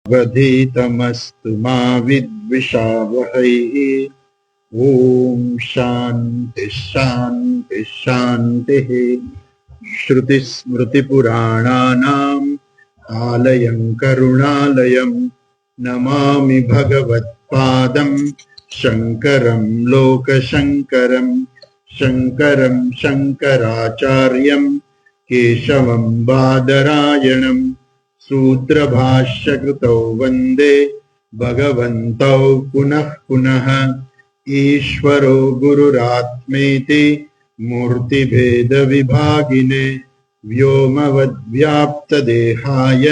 वधितमस्तु मा विद्विषावहैः। ओम शांति शांति शांतिः। श्रुतिस्मृतिपुराणानाम् आलयं करुणालयं नमामि भगवत्पादं शंकरं लोकशंकरं। शंकरं शंकराचार्यं केशवं बादरायणं सूत्रभाष्यकृतौ वन्दे भगवन्तौ पुनः पुनः। ईश्वरो गुरुरात्मेति मूर्तिभेदविभागिने व्योमवद्व्याप्तदेहाय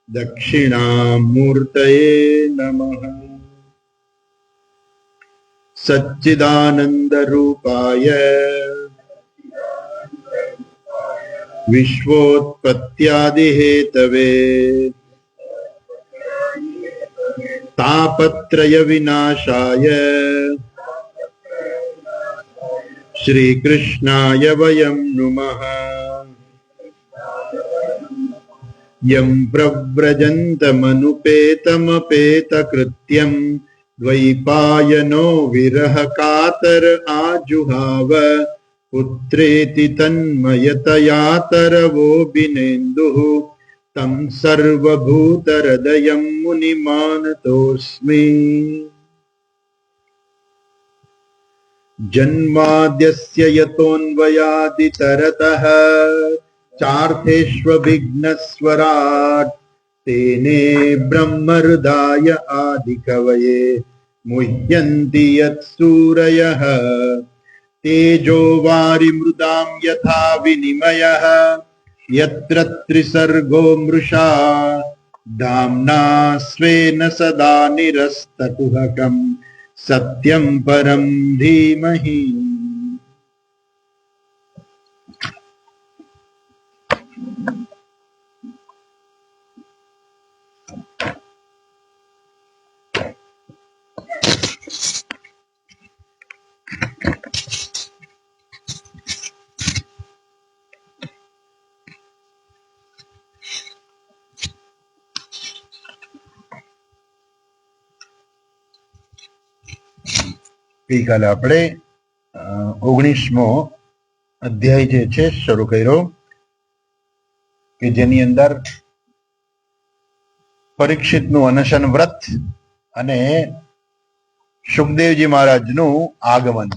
दक्षिणामूर्तये नमः। सच्चिदानन्दरूपाय विश्वोत्पत्त्यादिहेतवे तापत्रय विनाशाय श्रीकृष्णाय वयं नुमः। यं प्रव्रजन्तमनुपेतमपेतकृत्यं द्वैपायनो विरहकातर आजुहाव पुत्रेति तन्मयतया तरवोऽभिनेन्दुः तं सर्वभूतहृदयं मुनिमानतोऽस्मि। जन्माद्यस्य यतोऽन्वयादितरतः चार्थेष्वभिघ्नस्वराट् तेने ब्रह्महृदाय आदिकवये मुह्यन्ति यत्सूरयः। तेजो वारिमृदां यथा विनिमयः यत्र त्रिसर्गो मृषा धाम्ना स्वेन सदा निरस्तकुहकं सत्यं परं धीमहि। ગઈકાલે આપણે 19મો અધ્યાય જે છે શરૂ કર્યો કે જેની અંદર પરીક્ષિતનું અનશન વ્રત અને સુખદેવજી મહારાજનું આગમન,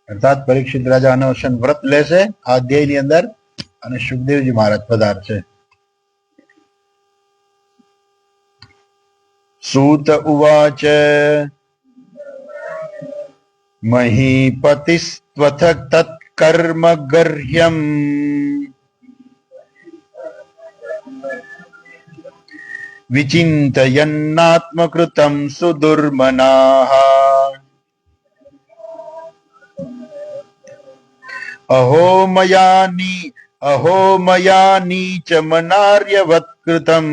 અર્થાત પરીક્ષિત રાજા અનશન વ્રત લેશે આ અધ્યાયની અંદર અને સુખદેવજી મહારાજ પધારશે. સૂત ઉવાચ મહીપતિસ્ત્વથ તત્કર્મ ગર્હ્યમ વિચિંતયન્નાત્મકૃતં સુદુર્મનાઃ. અહો મયા નીચ મનાર્યવત્કૃતં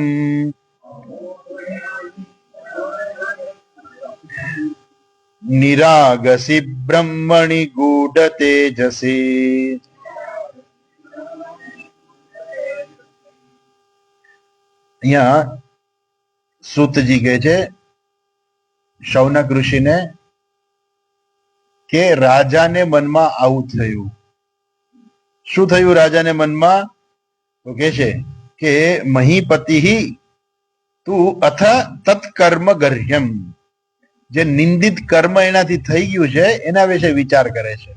નિરાગસી બ્રહ્મણિ ગૂઢ તેજસી. અહીંયા સૂતજી કહે છે શૌનક ઋષિને કે રાજાને મનમાં આવું થયું. શું થયું રાજાને મનમાં? તો કે છે કે મહીપતિ તું અથ તત્કર્મ ગર્હ્યમ, જે નિંદિત કર્મ એનાથી થઈ ગયું છે એના વિશે વિચાર કરે છે.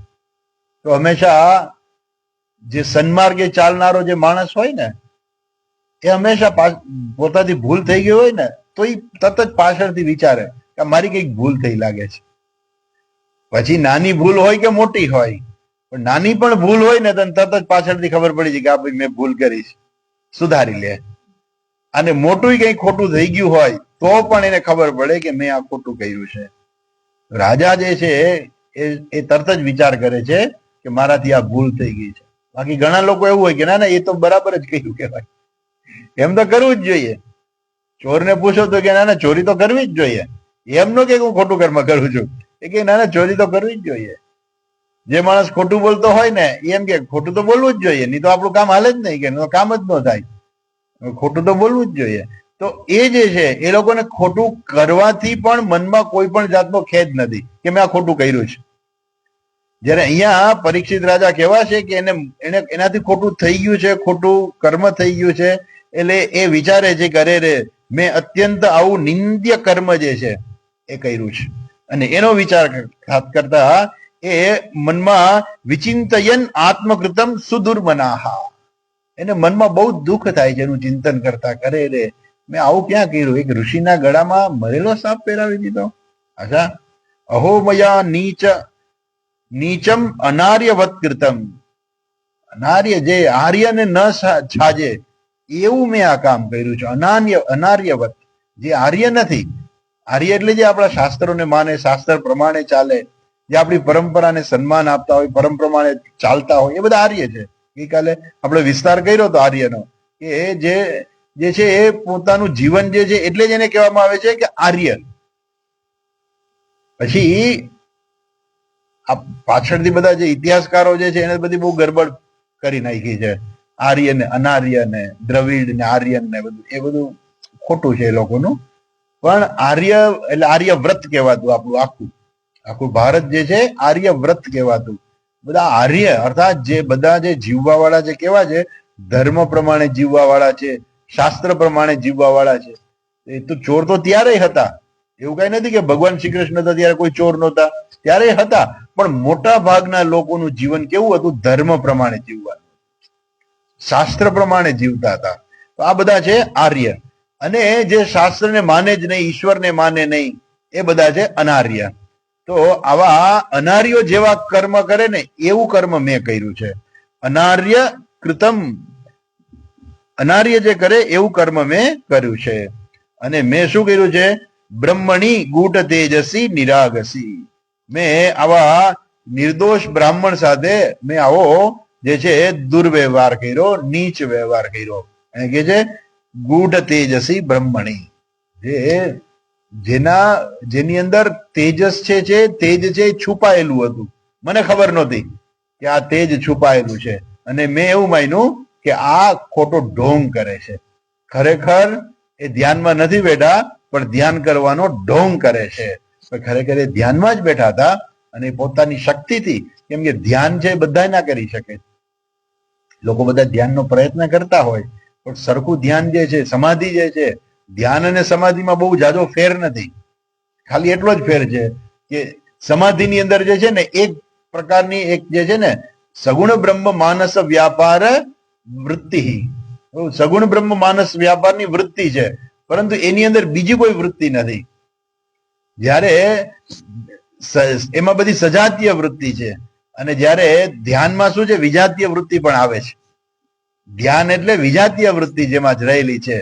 તો હંમેશા જે સન્માર્ગે ચાલનારો જે માણસ હોય ને એ હંમેશા પોતાથી ભૂલ થઈ ગઈ હોય ને તો એ તરત જ પાછળથી વિચારે કે મારી કઈક ભૂલ થઈ લાગે છે. પછી નાની ભૂલ હોય કે મોટી હોય, પણ નાની પણ ભૂલ હોય ને તો તરત જ પાછળથી ખબર પડી જાય કે આ ભાઈ મેં ભૂલ કરી છે, સુધારી લે. અને મોટું કઈ ખોટું થઈ ગયું હોય તો પણ એને ખબર પડે કે મેં આ ખોટું કર્યું છે. રાજા જે છે એ તરત જ વિચાર કરે છે કે મારાથી આ ભૂલ થઈ ગઈ છે. બાકી ઘણા લોકો એવું હોય કે ના એ તો બરાબર જ કહ્યું કહેવાય, એમ તો કરવું જ જોઈએ. ચોરને પૂછો તો કે ના ચોરી તો કરવી જ જોઈએ. એમ નો કે હું ખોટું કર્મ કરું છું, એ કે ના ચોરી તો કરવી જ જોઈએ. જે માણસ ખોટું બોલતો હોય ને એમ કે ખોટું તો બોલવું જ જોઈએ, નહીં તો આપણું કામ હાલે જ નહીં, કે કામ જ ન થાય. ખોટું તો બોલવું જ જોઈએ. તો એ જે છે એ લોકોને ખોટું કરવાથી પણ મનમાં કોઈ પણ જાતનો ખેદ નથી કે મેં આ ખોટું કર્યું છે. જયારે અહીંયા પરીક્ષિત રાજા કેવા છે કે એને એનાથી ખોટું થઈ ગયું છે, ખોટું કર્મ થઈ ગયું છે, એટલે એ વિચારે છે કે અરે રે મેં અત્યંત આવું નિંદ્ય કર્મ જે છે એ કર્યું છે. અને એનો વિચાર કરતા એ મનમાં વિચિંતયન આત્મકૃતમ સુદુર્મનાહા, એને મનમાં બહુ દુઃખ થાય છે એનું ચિંતન કરતા, કરે રે મેં આવું ક્યાં કર્યું, એક ઋષિના ગળામાં મરેલો સાપ પહેરાવી દીધો. અચ્છા, અહો મયા નીચમ અનાર્યવત કૃતમ, અનાર્ય જે આર્યને ન છાજે એવું મેં આ કામ કર્યું છે. અનાર્યવત જે આર્ય નથી, આર્ય એટલે જે આપણા શાસ્ત્રોને માને, શાસ્ત્ર પ્રમાણે ચાલે, જે આપણી પરંપરાને સન્માન આપતા હોય, પરંપરા પ્રમાણે ચાલતા હોય, એ બધા આર્ય છે. ગઈકાલે આપણે વિસ્તાર કર્યો તો આર્યનો, કે જે છે એ પોતાનું જીવન જે છે એટલે જ એને કહેવામાં આવે છે કે આર્ય. પછી આ પાછળથી બધા જે ઇતિહાસકારો જે છે એને બધી બહુ ગરબડ કરી નાખી છે. આર્ય ને અનાર્ય ને દ્રવિડ ને આર્યન ને બધું, એ બધું ખોટું છે એ લોકોનું. પણ આર્ય એટલે આર્યવ્રત કહેવાતું આપણું આખું ભારત જે છે આર્યવ્રત કહેવાતું. બધા આર્ય અર્થાત જે બધા જે જીવવા વાળા જે કેવા છે, ધર્મ પ્રમાણે જીવવા વાળા છે, શાસ્ત્ર પ્રમાણે જીવવા વાળા છે. એ તો ચોર તો ત્યારે હતા, એવું કઈ નથી કે ભગવાન શ્રી કૃષ્ણ હતા ત્યારે કોઈ ચોર નહોતા, ત્યારે હતા, પણ મોટા ભાગના લોકોનું જીવન કેવું હતું, ધર્મ પ્રમાણે જીવવાનું, શાસ્ત્ર પ્રમાણે જીવતા હતા. તો આ બધા છે આર્ય. અને જે શાસ્ત્રને માને જ નહીં, ઈશ્વરને માને નહીં, એ બધા છે અનાર્ય. તો આવા અનાર્યો જેવા કર્મ કરે ને એવું કર્મ મેં કર્યું છે. અનાર્ય કૃતમ, અનાર્ય જે કરે એવું કર્મ મેં કર્યું છે. અને મેં શું કર્યું છે, બ્રહ્મણી ગૂઢ તેજસી નિરાગસી, મેં આવા નિર્દોષ બ્રાહ્મણ સાથે મેં આવો જે છે દુર્વ્યવહાર કર્યો, નીચ વ્યવહાર કર્યો. એને કે છે ગૂઢ તેજસી બ્રહ્મણી, જેની અંદર તેજસ છે, તેજ છે છુપાયેલું હતું, મને ખબર નહોતી કે આ તેજ છુપાયેલું છે, અને મેં એવું માન્યું કે આ ખોટો ઢોંગ કરે છે. ખરેખર એ ધ્યાનમાં નથી બેઠા, પણ ધ્યાન કરવાનો ઢોંગ કરે છે. ખરેખર એ ધ્યાનમાં જ બેઠા હતા, અને પોતાની શક્તિથી, કેમ કે ધ્યાન છે બધા ના કરી શકે. લોકો બધા ધ્યાનનો પ્રયત્ન કરતા હોય, પણ સરખું ધ્યાન જે છે, સમાધિ જે છે, ધ્યાન અને સમાધિમાં બહુ જાજો ફેર નથી. ખાલી એટલો જ ફેર છે કે સમાધિની અંદર જે છે ને એક પ્રકારની એક જે છે ને સગુણ બ્રહ્મ માનસ વ્યાપાર વૃત્તિ, સગુણ બ્રહ્મ માનસ વ્યાપારની વૃત્તિ છે, પરંતુ એની અંદર બીજી કોઈ વૃત્તિ નથી. જ્યારે એમાં બધી સજાતીય વૃત્તિ છે, અને જ્યારે ધ્યાનમાં શું છે, વિજાતીય વૃત્તિ પણ આવે છે. ધ્યાન એટલે વિજાતીય વૃત્તિ જેમાં જ રહેલી છે.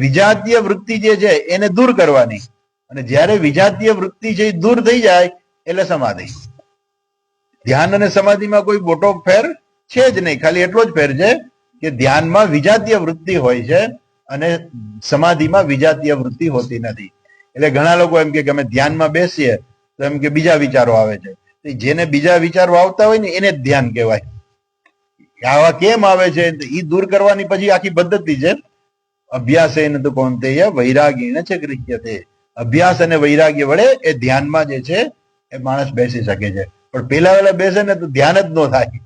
વિજાતીય વૃત્તિ જે છે એને દૂર કરવાની, અને જ્યારે વિજાતીય વૃત્તિ છે એ દૂર થઈ જાય એટલે સમાધિ. ધ્યાન અને સમાધિમાં કોઈ મોટો ફેર છે જ નહીં, ખાલી એટલો જ ફેર છે કે ધ્યાનમાં વિજાતીય વૃત્તિ હોય છે અને સમાધિમાં વિજાતીય વૃત્તિ હોતી નથી. એટલે ઘણા લોકો એમ કે અમે ધ્યાનમાં બેસીએ તો એમ કે બીજા વિચારો આવે છે. જેને બીજા વિચારો આવતા હોય ને એને જ ધ્યાન કહેવાય. આવા કેમ આવે છે એ દૂર કરવાની પછી આખી પદ્ધતિ છે. અભ્યાસેન તો કૌંતેય વૈરાગીણ છે ગૃહ્યતે, અભ્યાસ અને વૈરાગ્ય વડે એ ધ્યાનમાં જે છે એ માણસ બેસી શકે છે. પણ પેલા વેલા બેસે ને તો ધ્યાન જ ન થાય,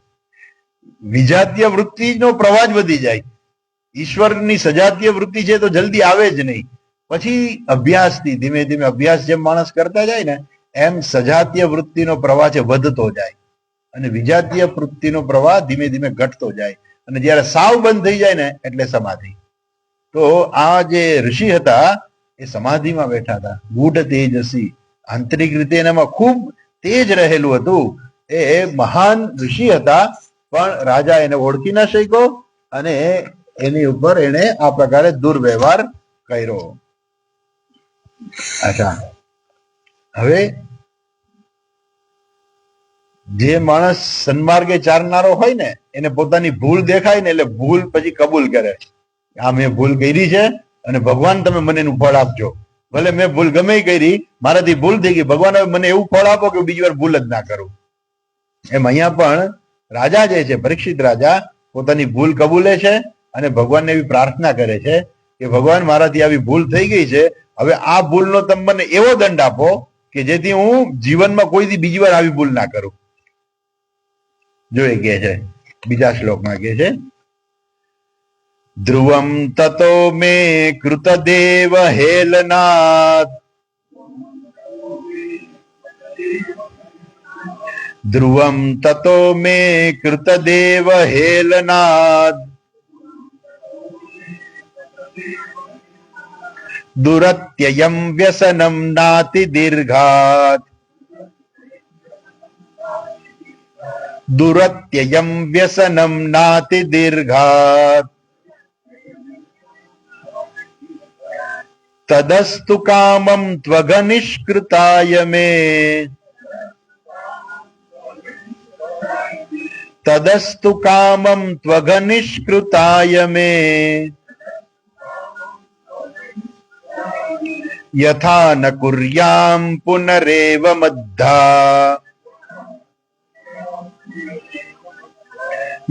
વિજાતીય વૃત્તિનો પ્રવાહ જ વધી જાય. ઈશ્વરની સજાતીય વૃત્તિ છે તો જલ્દી આવે જ નહીં. પછી અભ્યાસથી ધીમે ધીમે અભ્યાસ જેમ માણસ કરતા જાય ને એમ સજાતીય વૃત્તિનો પ્રવાહ છે વધતો જાય, અને વિજાતીય વૃત્તિનો પ્રવાહ ધીમે ધીમે ઘટતો જાય, અને જ્યારે સાવ બંધ થઈ જાય ને એટલે સમાધિ. તો આ જે ઋષિ હતા એ સમાધિમાં બેઠા હતા. ગૂઢ તેજસી, આંતરિક રીતે એનામાં ખૂબ તેજ રહેલું હતું. એ મહાન ઋષિ હતા, પણ રાજા એને ઓળખી ના શક્યો, અને એની ઉપર એને આ પ્રકારે દુર્વ્યવહાર કર્યો. અચ્છા, હવે જે માણસ સન્માર્ગે ચાલનારો હોય ને એને પોતાની ભૂલ દેખાય ને એટલે ભૂલ પછી કબૂલ કરે. આ મેં ભૂલ કરી છે અને ભગવાન તમે મને એનું ફળ આપજો. ભલે મેં ભૂલ ગમે કરી, મારાથી ભૂલ થઈ ગઈ, ભગવાન હવે મને એવું ફળ આપો કે બીજી વાર ભૂલ જ ના કરું. એમ અહીંયા પણ રાજા જે છે પરીક્ષિત રાજા પોતાની ભૂલ કબૂલે છે અને ભગવાનને એવી પ્રાર્થના કરે છે કે ભગવાન મારાથી આવી ભૂલ થઈ ગઈ છે, હવે આ ભૂલનો તમે મને એવો દંડ આપો કે જેથી હું જીવનમાં કોઈથી બીજી વાર આવી ભૂલ ના કરું. જો એ કહે છે બીજા શ્લોકમાં કહે છે, ધ્રુવમ તતો મે કૃતદેવ હેલનાથ, ધ્રુવમ તતો મે કૃતદેવ હેલનાદ, દુરત્યયમ વ્યસનમ નાતિ દીર્ઘાત, દુરત્યયમ વ્યસનમ નાતિ દીર્ઘાત, તદસ્તુ કામમ ત્વઘનિષ્કૃતાય મે, તદસ્તુ કામમ ત્વઘનિષ્કૃતાય મે, યથા ન કુર્યામ પુનરેવ મદ્ધા,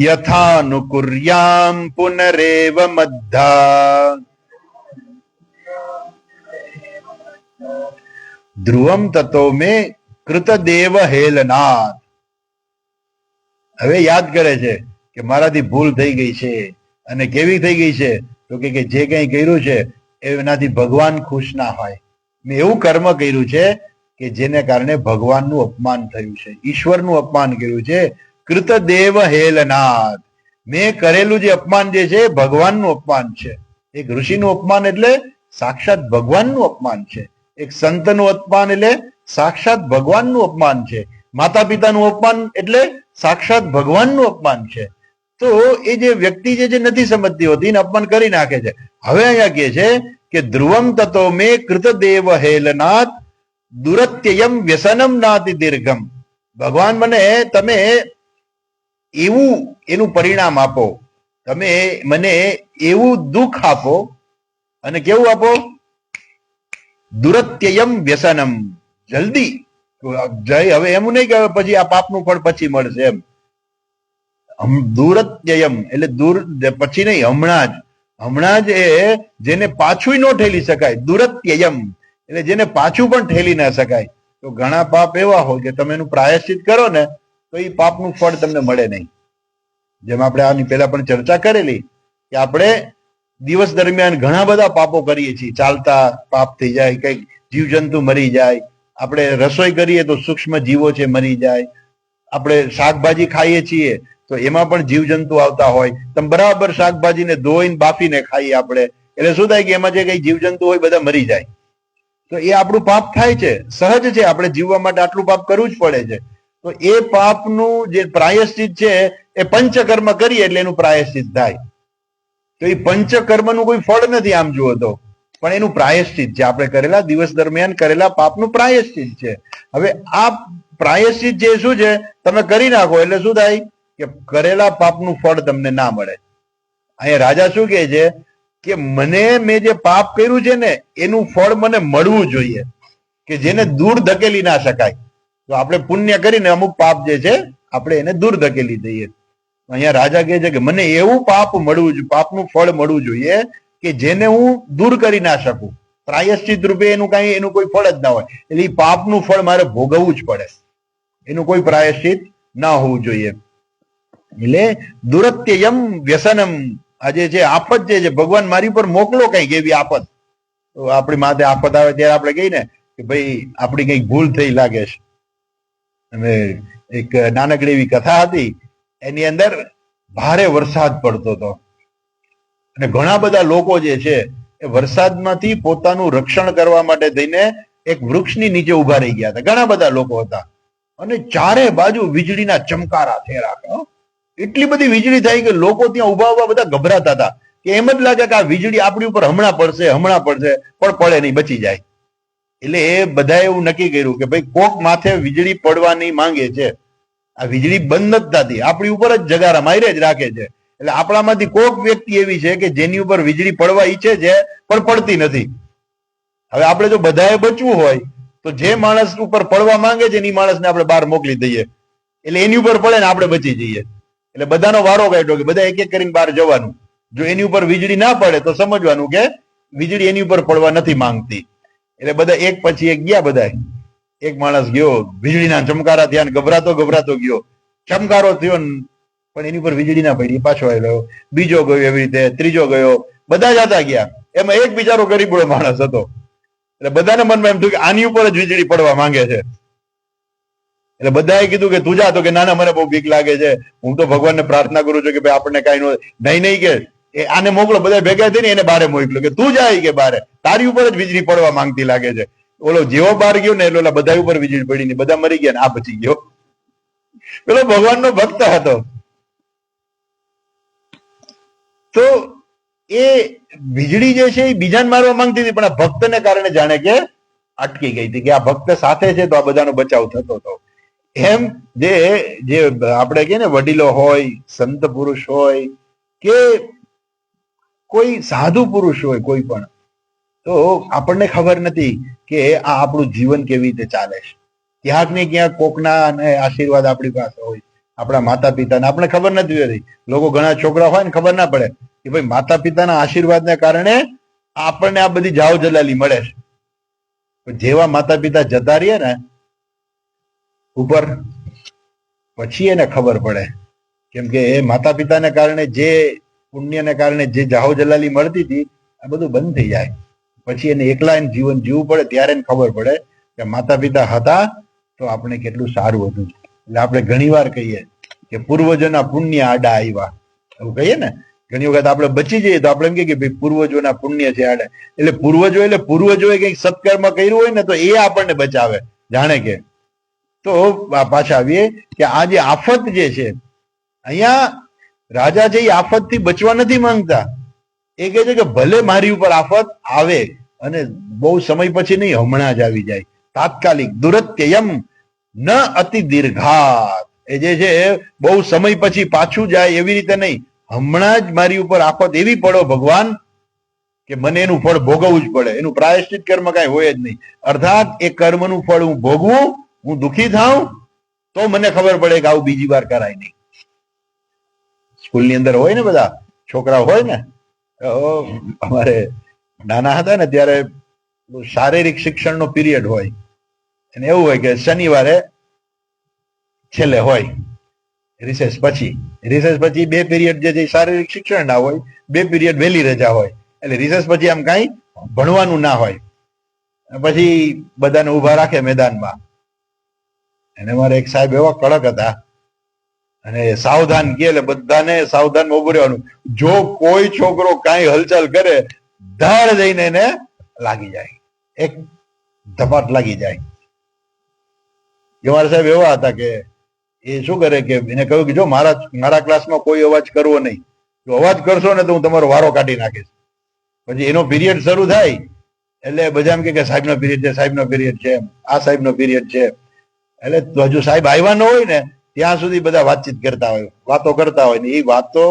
યથા नु કુર્યામ પુનરેવ મદ્ધા, ધ્રુવમ તતો મે કૃતદેવ હેલનાથ. હવે યાદ કરે છે કે મારાથી ભૂલ થઈ ગઈ છે, અને કેવી થઈ ગઈ છે તો કે જે કંઈ કર્યું છે એનાથી ભગવાન ખુશ ના હોય. મેં એવું કર્મ કર્યું છે કે જેને કારણે ભગવાનનું અપમાન થયું છે, ઈશ્વરનું અપમાન કર્યું છે. કૃતદેવ હેલનાથ, મેં કરેલું જે અપમાન જે છે ભગવાનનું અપમાન છે. એક ઋષિનું અપમાન એટલે સાક્ષાત ભગવાનનું અપમાન છે. એક સંતનું અપમાન એટલે સાક્ષાત ભગવાનનું અપમાન છે. માતા પિતાનું અપમાન એટલે સાક્ષાત ભગવાનનું અપમાન છે. તો એ જે વ્યક્તિ જે નથી સમજતી હોતી એને અપમાન કરી નાખે છે. હવે અહીંયા કહે છે કે ધ્રુવમ તતો મે કૃતદેવ હેલનાથ, દુરત્યયમ વ્યસનમ નાતિ દીર્ઘમ. ભગવાન મને તમે એવું એનું પરિણામ આપો, તમે મને એવું દુઃખ આપો, અને કેવું આપો? દુરત્યયમ વ્યસનમ, જલ્દી જય. હવે એમ નહીં કે પછી આ પાપનું ફળ પછી મળશે એમ. દુરત્યયમ એટલે દૂર પછી નહીં, હમણાં જ. હમણાં જ એ જેને પાછું ન ઠેલી શકાય. દુરત્યયમ એટલે જેને પાછું પણ ઠેલી ના શકાય. તો ઘણા પાપ એવા હોય કે તમે એનું પ્રાયશ્ચિત કરો ને તો એ પાપનું ફળ તમને મળે નહીં. જેમ આપણે આની પહેલા પણ ચર્ચા કરેલી કે આપણે દિવસ દરમિયાન ઘણા બધા પાપો કરીએ છીએ. ચાલતા પાપ થઈ જાય, કઈક જીવજંતુ મરી જાય, આપણે રસોઈ કરીએ તો સૂક્ષ્મ જીવો છે મરી જાય, આપણે શાકભાજી ખાઈએ છીએ તો એમાં પણ જીવજંતુ આવતા હોય. તમે બરાબર શાકભાજીને ધોઈને બાફીને ખાઈએ આપણે, એટલે શું થાય કે એમાં જે કઈ જીવજંતુ હોય બધા મરી જાય. તો એ આપણું પાપ થાય છે, સહજ છે. આપણે જીવવા માટે આટલું પાપ કરવું જ પડે છે. તો એ પાપનું જે પ્રાયશ્ચિત છે એ પંચકર્મ કરીએ એટલે એનું પ્રાયશ્ચિત થાય. તો એ પંચકર્મનું કોઈ ફળ નથી આમ જુઓ તો, પણ એનું પ્રાયશ્ચિત છે. આપણે કરેલા દિવસ દરમિયાન કરેલા પાપનું પ્રાયશ્ચિત છે. હવે આ પ્રાયશ્ચિત જે શું છે તમે કરી નાખો એટલે શું થાય કે કરેલા પાપનું ફળ તમને ના મળે. અહીંયા રાજા શું કહે છે કે મેં જે પાપ કર્યું છે ને એનું ફળ મને મળવું જોઈએ, કે જેને દૂર ધકેલી ના શકાય. તો આપણે પુણ્ય કરીને અમુક પાપ જે છે આપણે એને દૂર ધકેલી દઈએ. અહીંયા રાજા કહે છે કે મને એવું પાપ મળવું જોઈએ, પાપનું ફળ મળવું જોઈએ કે જેને હું દૂર કરી ના શકું. પ્રાયશ્ચિત રૂપે એનું કોઈ ફળ જ ના હોય, એટલે એ પાપનું ફળ મારે ભોગવવું જ પડે. એનું કોઈ પ્રાયશ્ચિત ના હોવું જોઈએ. એટલે દુરત્યયમ વ્યસનમ, આજે જે આફત જે છે ભગવાન મારી ઉપર મોકલો કઈક એવી આફત. તો આપણી માથે આફત આવે ત્યારે આપણે કહીએ ને કે ભાઈ આપણી કઈક ભૂલ થઈ લાગે છે. અને એક નાનકડી એવી કથા હતી, એની અંદર ભારે વરસાદ પડતો હતો અને ઘણા બધા લોકો જે છે એ વરસાદમાંથી પોતાનું રક્ષણ કરવા માટે થઈને એક વૃક્ષની નીચે ઉભા રહી ગયા હતા. ઘણા બધા લોકો હતા અને ચારે બાજુ વીજળીના ચમકારા થયા. એટલી બધી વીજળી થઈ કે લોકો ત્યાં ઉભા બધા ગભરાતા હતા કે એમ જ લાગે કે આ વીજળી આપણી ઉપર હમણાં પડશે પણ પડે નહીં, બચી જાય. એટલે એ બધાએ એવું નક્કી કર્યું કે ભાઈ કોક માથે વીજળી પડવાની માંગે છે, આ વીજળી બંધ જ થતી, આપણી ઉપર જ જગારા મારે જ રાખે છે. એટલે આપણામાંથી કોક વ્યક્તિ એવી છે કે જેની ઉપર વીજળી પડવા ઈચ્છે છે પણ પડતી નથી. હવે આપણે જો બધાએ બચવું હોય તો જે માણસ ઉપર પડવા માંગે છે એની માણસને આપણે બહાર મોકલી દઈએ, એટલે એની ઉપર પડે ને આપણે બચી જઈએ. એટલે બધાનો વારો કાઢ્યો કે બધા એક એક કરીને બહાર જવાનું. જો એની ઉપર વીજળી ના પડે તો સમજવાનું કે વીજળી એની ઉપર પડવા નથી માંગતી. એટલે બધા એક પછી એક ગયા. બધા એક માણસ ગયો, વીજળીના ચમકારા થયા, ગભરાતો ગભરાતો ગયો, ચમકારો થયો પણ એની ઉપર વીજળી ના પડી, પાછો આવ્યો. બીજો ગયો એવી રીતે, ત્રીજો ગયો, બધા જતા ગયા. એમાં એક બિચારો ગરીબડો માણસ હતો. એટલે બધાના મનમાં એમ થયું કે આની ઉપર જ વીજળી પડવા માંગે છે. એટલે બધાએ કીધું કે તું જા. તો કે ના ના, મને બહુ બીક લાગે છે, હું તો ભગવાનને પ્રાર્થના કરું છું કે ભાઈ આપણને કઈ નહીં નહીં કે આને મોકલો. બધા ભેગા થઈને એને બારે મોકલ્યો કે તું જાય કે બારે, તારી ઉપર જ વીજળી પડવા માંગતી લાગે છે. ઓલો જેવો બહાર ગયો ને એટલે બધા ઉપર વીજળી પડી ને બધા મરી ગયા ને આ બચી ગયો. પેલો ભગવાનનો ભક્ત હતો. તો એ વીજળી જે છે એ બીજાને મારવા માંગતી હતી, પણ આ ભક્તને કારણે જાણે કે અટકી ગઈ હતી કે આ ભક્ત સાથે છે તો આ બધાનો બચાવ થતો હતો. એમ જે આપણે કહીએ ને વડીલો હોય, સંત પુરુષ હોય કે કોઈ સાધુ પુરુષ હોય, કોઈ પણ, તો આપણને ખબર નથી કે આ આપણું જીવન કેવી રીતે ચાલે છે. ક્યાંક ને ક્યાંક કોકના આશીર્વાદ આપણી પાસે હોય, આપણા માતા પિતાના આપણે ખબર નથી હોતી. લોકો ઘણા છોકરા હોય ને ખબર ના પડે કે ભાઈ માતા પિતાના આશીર્વાદને કારણે આપણને આ બધી જાવ જલાલી મળે છે. જેવા માતા પિતા જતા રહીએ ને ઉપર, પછી એને ખબર પડે. કેમ કે એ માતા પિતાને કારણે જે પુણ્યને કારણે જે જાહો જલાલી મળતી હતી આ બધું બંધ થઈ જાય. પછી એને એકલા એને જીવન જીવવું પડે ત્યારે એને ખબર પડે કે માતા પિતા હતા તો આપણે કેટલું સારું હતું. એટલે આપણે ઘણી વાર કહીએ કે પૂર્વજોના પુણ્ય આડા આવ્યા, એવું કહીએ ને. ઘણી વખત આપણે બચી જઈએ તો આપણે એમ કહીએ કે ભાઈ પૂર્વજોના પુણ્ય છે આડે. એટલે પૂર્વજોએ કંઈક સત્કર્મ કર્યું હોય ને તો એ આપણને બચાવે, જાણે કે. તો પાછા આવીએ કે આ જે આફત જે છે, અહીંયા રાજા છે એ આફત થી બચવા નથી માંગતા. એ કહે છે કે ભલે મારી ઉપર આફત આવે અને બહુ સમય પછી નહીં, હમણાં જ આવી જાય, તાત્કાલિક. દુરત્યયમ ન અતિ દીર્ઘાત. એ જે છે બહુ સમય પછી પાછું જાય એવી રીતે નહીં, હમણાં જ મારી ઉપર આફત એવી પડો ભગવાન કે મને એનું ફળ ભોગવવું જ પડે. એનું પ્રાયશ્ચિત કર્મ કાંઈ હોય જ નહીં. અર્થાત એ કર્મનું ફળ હું ભોગવું, હું દુઃખી થાઉં તો મને ખબર પડે કે આવું બીજી વાર કરાય નહીં. સ્કૂલની અંદર હોય ને બધા છોકરા હોય ને, અમારે નાના હતા ને ત્યારે શારીરિક શિક્ષણનો પીરિયડ હોય, અને એવું હોય કે શનિવારે છેલ્લે હોય રિસેસ પછી. રિસેસ પછી 2 પીરિયડ જે છે શારીરિક શિક્ષણ ના હોય, 2 પીરિયડ વહેલી રજા હોય. એટલે રિસેસ પછી આમ કાંઈ ભણવાનું ના હોય. પછી બધાને ઉભા રાખે મેદાનમાં. અને મારે એક સાહેબ એવા કડક હતા, અને સાવધાન કે એટલે બધાને સાવધાનમાં ઉભું રહેવાનું. જો કોઈ છોકરો કાંઈ હલચલ કરે, ધાડ જઈને એને લાગી જાય, એક ધપાટ લાગી જાય. મારા સાહેબ એવા હતા કે એ શું કરે કે એને કહ્યું કે જો મારા ક્લાસમાં કોઈ અવાજ કરવો નહીં, જો અવાજ કરશો ને તો હું તમારો વારો કાઢી નાખીશ. પછી એનો પીરિયડ શરૂ થાય એટલે બધા એમ કે સાહેબનો પીરિયડ છે, સાહેબનો પીરિયડ છે, આ સાહેબનો પીરિયડ છે. એટલે હજુ સાહેબ આવ્યા ન હોય ને ત્યાં સુધી બધા વાતચીત કરતા હોય, વાતો કરતા હોય. ને એ વાતો,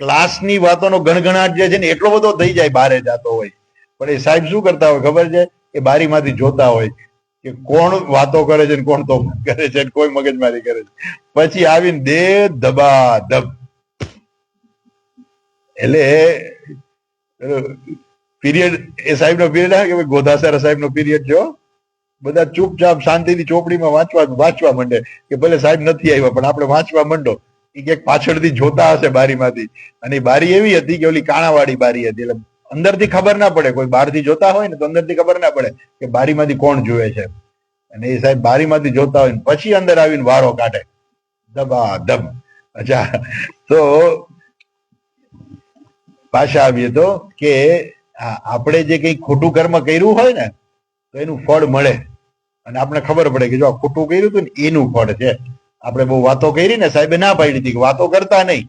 ક્લાસની વાતોનો ગણગણાટ જે છે ને એટલો બધો થઈ જાય, બહાર જતો હોય. પણ એ સાહેબ શું કરતા હોય ખબર છે? એ બારીમાંથી જોતા હોય કે કોણ વાતો કરે છે ને કોણ તો કરે છે, કોઈ મગજમારી કરે છે. પછી આવીને દે ધબા ધબ. એટલે પીરિયડ, એ સાહેબનો પીરિયડ આવે કે ગોધાસરા સાહેબનો પીરિયડ જો, બધા ચૂપચાપ શાંતિથી ચોપડીમાં વાંચવા માંડે કે ભલે સાહેબ નથી આવ્યા પણ આપણે વાંચવા માંડો. એ ક્યાંક પાછળથી જોતા હશે બારીમાંથી, અને એ બારી એવી હતી કે ઓલી કાણાવાળી બારી હતી, એટલે અંદરથી ખબર ના પડે. કોઈ બહારથી જોતા હોય ને તો અંદરથી ખબર ના પડે કે બારીમાંથી કોણ જુએ છે. અને એ સાહેબ બારીમાંથી જોતા હોય ને પછી અંદર આવીને વારો કાઢે, દબા દબ. અચ્છા, તો પાછા આવીએ તો કે આપણે જે કંઈ ખોટું કર્મ કર્યું હોય ને તો એનું ફળ મળે. અને આપણે ખબર પડે કે જો આ ખોટું કર્યું હતું ને એનું ફળ છે. આપણે બહુ વાતો કરી ને, સાહેબે ના પાડી હતી કે વાતો કરતા નહીં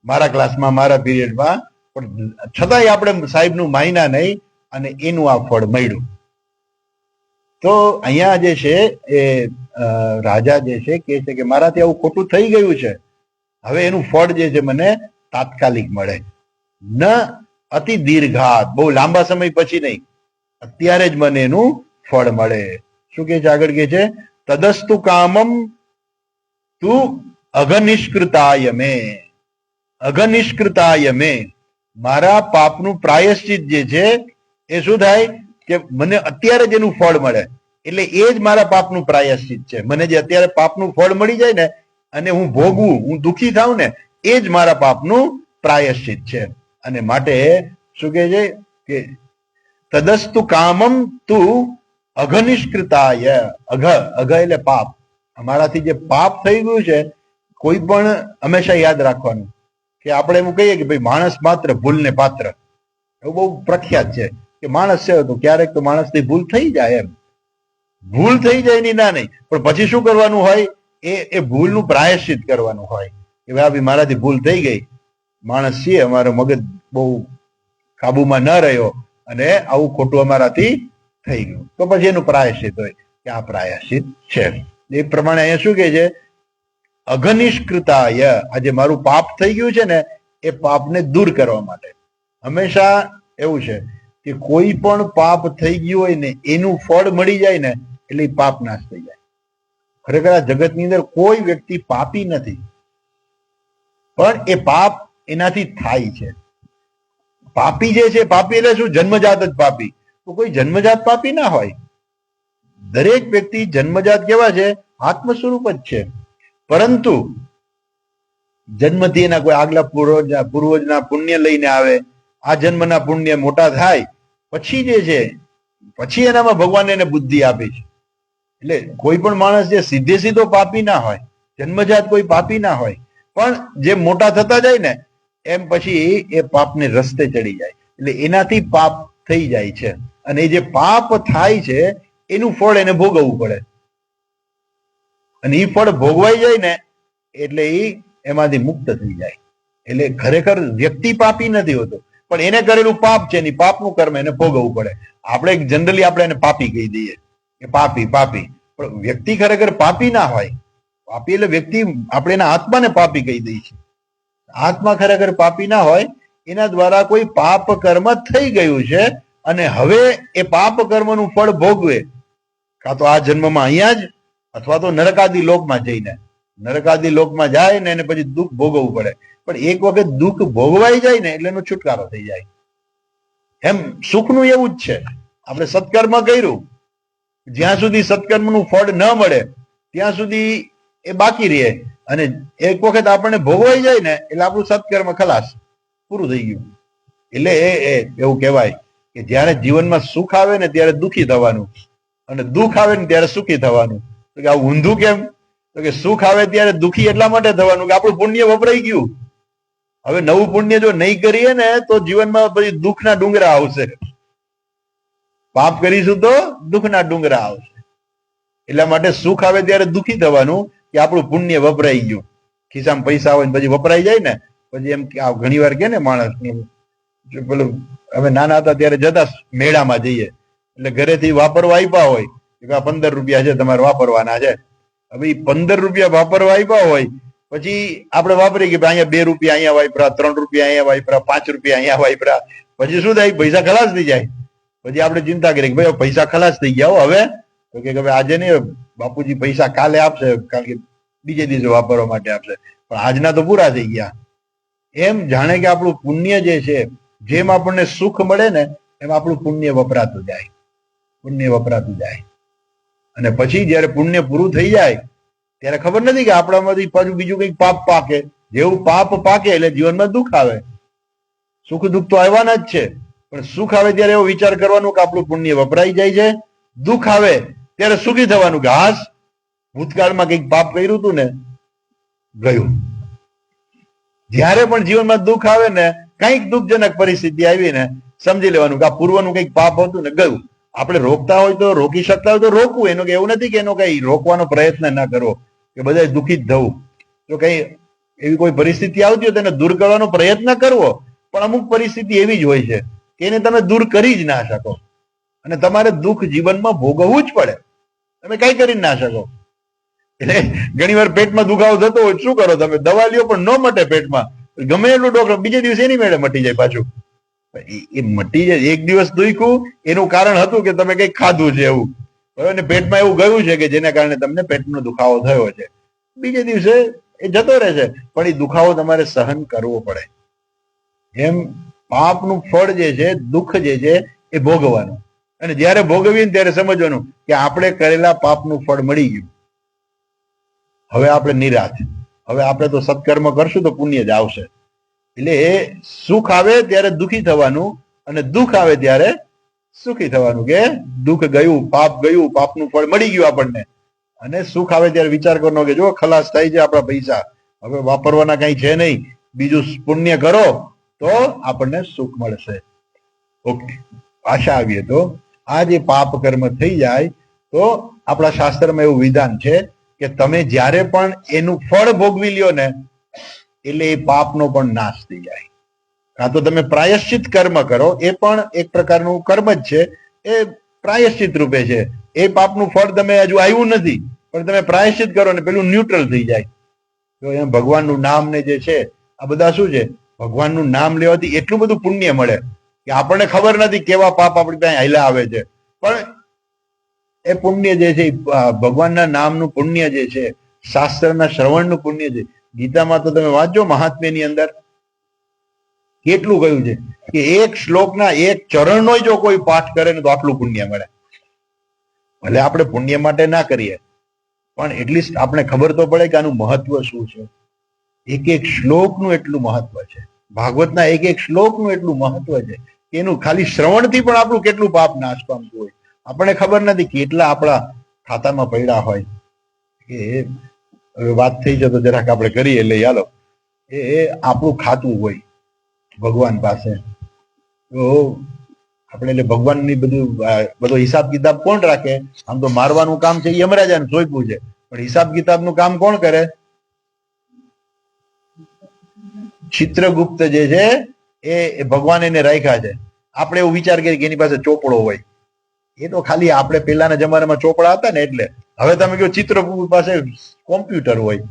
મારા ક્લાસમાં, મારા પીરિયડમાં, પણ છતાંય આપણે સાહેબનું માયના નહીં અને એનું આ ફળ મળ્યું. તો અહીંયા જે છે એ રાજા જે છે કે છે કે મારાથી આવું ખોટું થઈ ગયું છે, હવે એનું ફળ જે છે મને તાત્કાલિક મળે. ન અતિ દીર્ઘાત, બહુ લાંબા સમય પછી નહીં, અત્યારે જ મને એનું ફળ મળે. શું કે છે આગળ? કે છે તદસ્તુ કામમ તું અઘનિષ્કૃતાય મે. અઘનિષ્કૃતાય મે મારા પાપનું પ્રાયશ્ચિત જે છે એ શું થાય કે મને અત્યારે જ એનું ફળ મળે, એટલે એ જ મારા પાપનું પ્રાયશ્ચિત છે. મને જે અત્યારે પાપનું ફળ મળી જાય ને અને હું ભોગવું, હું દુઃખી થાઉં ને, એ જ મારા પાપનું પ્રાયશ્ચિત છે. અને માટે શું કહે છે કે તદસ્તુ કામમ તું અઘનિષ્કૃતાય. અઘ એટલે પાપ. અમારાથી જે પાપ થઈ ગયું છે, કોઈ પણ હંમેશા યાદ રાખવાનું કે આપણે એવું કહીએ કે ભાઈ માણસ માત્ર ભૂલને પાત્ર, એવું બહુ પ્રખ્યાત છે કે માણસ છે તો ક્યારેક તો માણસથી ભૂલ થઈ જાય, એમ ભૂલ થઈ જાય ની ના નહીં, પણ પછી શું કરવાનું હોય, એ ભૂલનું પ્રાયશ્ચિત કરવાનું હોય કે ભાઈ મારાથી ભૂલ થઈ ગઈ, માણસ છીએ, અમારો મગજ બહુ કાબુમાં ન રહ્યો અને આવું ખોટું અમારાથી થઈ ગયું, તો પછી એનું પ્રાયશ્ચિત હોય કે આ પ્રાયશ્ચિત છે. એ પ્રમાણે અહીંયા શું કહે છે, અઘનિષ્કૃતાય, આજે મારું પાપ થઈ ગયું છે ને, એ પાપને દૂર કરવા માટે. હંમેશા એવું છે કે કોઈ પણ પાપ થઈ ગયું હોય ને એનું ફળ મળી જાય ને એટલે પાપ નાશ થઈ જાય. ખરેખર આ જગતની અંદર કોઈ વ્યક્તિ પાપી નથી, પણ એ પાપ એનાથી થાય છે. પાપી જે છે, પાપી એટલે શું, જન્મજાત જ પાપી. તો કોઈ જન્મજાત પાપી ના હોય. દરેક વ્યક્તિ જન્મજાત કેવા છે, આત્મ સ્વરૂપ જ છે, પરંતુ જન્મથી એના કોઈ આગલા પૂર્વજના પુણ્ય લઈને આવે, આ જન્મના પુણ્ય મોટા થાય પછી જે છે, પછી એનામાં ભગવાન એને બુદ્ધિ આપી છે. એટલે કોઈ પણ માણસ જે સીધે સીધો પાપી ના હોય, જન્મજાત કોઈ પાપી ના હોય, પણ જે મોટા થતા જાય ને એમ પછી એ પાપને રસ્તે ચડી જાય, એટલે એનાથી પાપ થઈ જાય છે. અને એ જે પાપ થાય છે એનું ફળ એને ભોગવવું પડે, અને એ ફળ ભોગવાઈ જાય ને એટલે એ એમાંથી મુક્ત થઈ જાય. એટલે ખરેખર વ્યક્તિ પાપી નથી હોતો, પણ એને કરેલું પાપ છે ને પાપનું કર્મ એને ભોગવવું પડે. આપણે જનરલી આપણે એને પાપી કહી દઈએ કે પાપી પાપી, પણ વ્યક્તિ ખરેખર પાપી ના હોય. પાપી એટલે વ્યક્તિ, આપણે એના આત્માને પાપી કહી દઈએ છીએ. આત્મા ખરેખર પાપી ના હોય, એના દ્વારા કોઈ પાપ કર્મ થઈ ગયું છે અને હવે એ પાપ કર્મનું ફળ ભોગવે, કાં તો આ જન્મમાં અહીંયા જ અથવા તો નરકાદી લોકમાં જઈને, નરકાદી લોકમાં જાય ને એને પછી દુઃખ ભોગવવું પડે. પણ એક વખત દુઃખ ભોગવાઈ જાય ને એટલે એનો છુટકારો થઈ જાય. એમ સુખનું એવું જ છે. આપણે સત્કર્મ કર્યું, જ્યાં સુધી સત્કર્મનું ફળ ન મળે ત્યાં સુધી એ બાકી રહે, અને એક વખત આપણને ભોગવાઈ જાય ને એટલે આપણું સત્કર્મ ખલાસ, પૂરું થઈ ગયું. એટલે એવું કહેવાય કે જ્યારે જીવનમાં સુખ આવે ને ત્યારે દુઃખી થવાનું, અને દુઃખ આવે ને ત્યારે સુખી થવાનું. તો કે આ ઊંધું કેમ? તો કે સુખ આવે ત્યારે દુઃખી એટલા માટે થવાનું કે આપણું પુણ્ય વપરાઈ ગયું. હવે નવું પુણ્ય જો નહીં કરીએ ને તો જીવનમાં પછી દુઃખના ડુંગરા આવશે. પાપ કરીશું તો દુઃખના ડુંગરા આવશે. એટલા માટે સુખ આવે ત્યારે દુઃખી થવાનું કે આપણું પુણ્ય વપરાઈ ગયું. ખિસ્સામાં પૈસા હોય ને પછી વપરાઈ જાય ને પછી એમ ઘણી વાર કે ને માણસ, પેલું હવે નાના હતા ત્યારે જતા મેળામાં જઈએ એટલે ઘરેથી વાપરવા આપ્યા હોય કે 15 રૂપિયા છે તમારે વાપરવાના છે. હવે 15 રૂપિયા વાપરવા આપ્યા હોય પછી આપણે વાપરી કે અહીંયા 2 રૂપિયા અહીંયા વાપરા, 3 રૂપિયા અહીંયા વાપરા, 5 રૂપિયા અહીંયા વાપરા, પછી શું થાય, પૈસા ખલાસ થઈ જાય. પછી આપણે ચિંતા કરીએ કે ભાઈ પૈસા ખલાસ થઈ ગયા હવે, તો કે હવે આજે નહીં, બાપુજી પૈસા કાલે આપશે, કારણ કે બીજે દિવસે વાપરવા માટે આપશે, પણ આજના તો પૂરા થઈ ગયા. એમ જાણે કે આપણું પુણ્ય જે છે, જેમ આપણને સુખ મળે ને એમ આપણું પુણ્ય વપરાતું જાય, પુણ્ય વપરાતું જાય. અને પછી જયારે પુણ્ય પૂરું થઈ જાય ત્યારે ખબર નથી કે આપણામાંથી પાછું બીજું કંઈક પાપ પાકે. જેવું પાપ પાકે એટલે જીવનમાં દુઃખ આવે. સુખ દુઃખ તો આવવાના જ છે, પણ સુખ આવે ત્યારે એવો વિચાર કરવાનો કે આપણું પુણ્ય વપરાઈ જાય છે. દુઃખ આવે ત્યારે સુખી થવાનું કે હાસ, ભૂતકાળમાં કંઈક પાપ કર્યું હતું ને ગયું. જ્યારે પણ જીવનમાં દુઃખ આવે ને, કંઈક દુઃખજનક પરિસ્થિતિ આવી ને સમજી લેવાનું કે આ પૂર્વનું કંઈક પાપ હતું ને ગયું. આપણે રોકતા હોય તો રોકી શકતા હોય તો રોકવું. એનું કે એવું નથી કે એનો કઈ રોકવાનો પ્રયત્ન ના કરવો કે બધા દુઃખી જ થવું. તો કઈ એવી કોઈ પરિસ્થિતિ આવતી હોય તેને દૂર કરવાનો પ્રયત્ન કરવો, પણ અમુક પરિસ્થિતિ એવી જ હોય છે કે એને તમે દૂર કરી જ ના શકો, અને તમારે દુઃખ જીવનમાં ભોગવવું જ પડે, તમે કઈ કરી ના શકો. એટલે ઘણી વાર પેટમાં દુખાવો થતો હોય શું કરો તમે, દવા લ્યો પણ ન મટે પેટમાં, ગમે એટલું ડોક્ટર બીજે દિવસે એની મેળે મટી જાય પાછું. એ મટી જાય. એક દિવસ દુખ્યું એનું કારણ હતું કે તમે કઈક ખાધું છે એવું, બરાબર, પેટમાં એવું ગયું છે કે જેના કારણે તમને પેટનો દુખાવો થયો છે, બીજે દિવસે એ જતો રહે છે, પણ એ દુખાવો તમારે સહન કરવો પડે. એમ પાપનું ફળ જે છે, દુઃખ જે છે એ ભોગવવાનું, અને જ્યારે ભોગવીએ ને ત્યારે સમજવાનું કે આપણે કરેલા પાપનું ફળ મળી ગયું. હવે આપણે નિરાશ, હવે આપણે તો સત્કર્મ કરશું તો પુણ્ય જ આવશે. એટલે એ સુખ આવે ત્યારે દુઃખી થવાનું, અને દુઃખ આવે ત્યારે સુખી થવાનું કે દુઃખ ગયું, પાપ ગયું, પાપનું ફળ મળી ગયું આપણને. અને સુખ આવે ત્યારે વિચાર કરવાનો કે જો ખલાસ થાય છે આપણા પૈસા, હવે વાપરવાના કઈ છે નહીં, બીજું પુણ્ય કરો તો આપણને સુખ મળશે. ઓકે, પાછા આવીએ તો આ જે પાપ કર્મ થઈ જાય તો આપણા શાસ્ત્રમાં એવું વિધાન છે કે તમે જ્યારે પણ એનું ફળ ભોગવી લ્યો ને એટલે એ પાપનો પણ નાશ થઈ જાય. કાં તો તમે પ્રાયશ્ચિત કર્મ કરો, એ પણ એક પ્રકારનું કર્મ જ છે, એ પ્રાયશ્ચિત રૂપે છે. એ પાપનું ફળ તમે હજુ આવ્યું નથી, પણ તમે પ્રાયશ્ચિત કરો ને પેલું ન્યુટ્રલ થઈ જાય. તો એમ ભગવાનનું નામ ને જે છે આ બધા શું છે, ભગવાનનું નામ લેવાથી એટલું બધું પુણ્ય મળે કે આપણને ખબર નથી કેવા પાપ આપણી પાસે હાલ્યા આવે છે. પણ એ પુણ્ય જે છે, ભગવાનના નામનું પુણ્ય જે છે, શાસ્ત્રના શ્રવણનું પુણ્ય છે. ગીતામાં તો તમે વાંચજો, મહાત્મ્યની અંદર કેટલું કહ્યું છે કે એક શ્લોકના એક ચરણનો જો કોઈ પાઠ કરે ને તો આટલું પુણ્ય મળે. ભલે આપણે પુણ્ય માટે ના કરીએ, પણ એટલીસ્ટ આપણે ખબર તો પડે કે આનું મહત્વ શું છે. એક એક શ્લોકનું એટલું મહત્વ છે, ભાગવતના એક એક શ્લોકનું એટલું મહત્વ છે કે એનું ખાલી શ્રવણથી પણ આપણું કેટલું પાપ નાશ પામતું હોય. આપણને ખબર નથી કેટલા આપણા ખાતામાં પડ્યા હોય. કે હવે વાત થઈ છે તો જરાક આપણે કરીએ એટલે હાલો, એ આપણું ખાતું હોય ભગવાન પાસે. તો આપણે એટલે ભગવાનની બધો હિસાબ કિતાબ કોણ રાખે? આમ તો મારવાનું કામ છે એ યમરાજાને સોંપ્યું છે, પણ હિસાબ કિતાબનું કામ કોણ કરે? ચિત્રગુપ્ત જે છે એ ભગવાન એને રાખ્યા છે. આપણે એવું વિચાર કરીએ કે એની પાસે ચોપડો હોય. એ તો ખાલી આપણે પેલાના જમાનામાં ચોપડા હતા ને એટલે. હવે તમે કહો ચિત્રગુપ્ત પાસે કોમ્પ્યુટર હોય.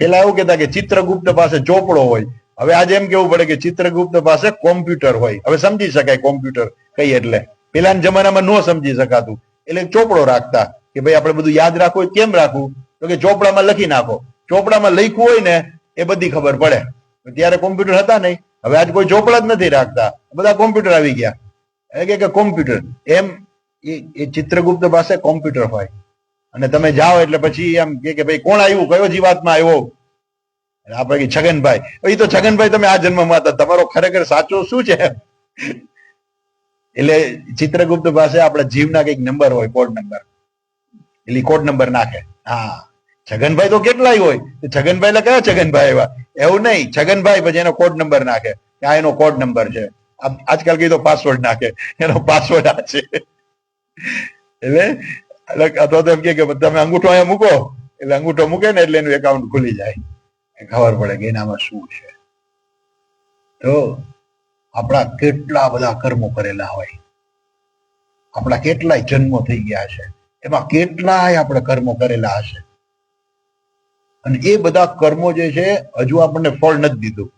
પેલા એવું કહેતા કે ચિત્રગુપ્ત પાસે ચોપડો હોય. હવે આજે એમ કેવું પડે કે ચિત્રગુપ્ત પાસે કોમ્પ્યુટર હોય. હવે સમજી શકાય કોમ્પ્યુટર કઈ એટલે. પેલાના જમાનામાં ન સમજી શકાતું એટલે ચોપડો રાખતા કે ભાઈ આપણે બધું યાદ રાખવું હોય. કેમ રાખવું? તો કે ચોપડામાં લખી નાખો. ચોપડામાં લખ્યું હોય ને એ બધી ખબર પડે. ત્યારે કોમ્પ્યુટર હતા નહીં. હવે આજ કોઈ ચોપડા જ નથી રાખતા, બધા કોમ્પ્યુટર આવી ગયા. કે કોમ્પ્યુટર એમ એ ચિત્રગુપ્ત પાસે કોમ્પ્યુટર હોય. અને તમે જાઓ એટલે પછી એમ કે ભાઈ કોણ આવ્યું, કયો જીવાત્મા આવ્યો? આપણે છગનભાઈ. એ તો છગનભાઈ તમે આ જન્મમાં હતા, તમારો ખરેખર સાચો શું છે? એટલે ચિત્રગુપ્ત પાસે આપણા જીવના કઈક નંબર હોય, કોડ નંબર. એટલે કોડ નંબર નાખે. હા, છગનભાઈ તો કેટલાય હોય, છગનભાઈ એટલે કયા છગનભાઈ એવા? એવું નહીં, છગનભાઈ પછી એનો કોડ નંબર નાખે. આ એનો કોડ નંબર છે. આજકાલ કીધો પાસવર્ડ નાખે, એનો પાસવર્ડ આ છે. એટલે અથવા તો એમ કે તમે અંગૂઠો અહીંયા મૂકો, એટલે અંગૂઠો મૂકે ને એટલે એનું એકાઉન્ટ ખુલી જાય. ખબર પડે કે એનામાં શું છે. તો આપણા કેટલા બધા કર્મો કરેલા હોય, આપણા કેટલાય જન્મો થઈ ગયા છે, એમાં કેટલાય આપણે કર્મો કરેલા હશે. અને એ બધા કર્મો જે છે હજુ આપણને ફળ નથી દીધું,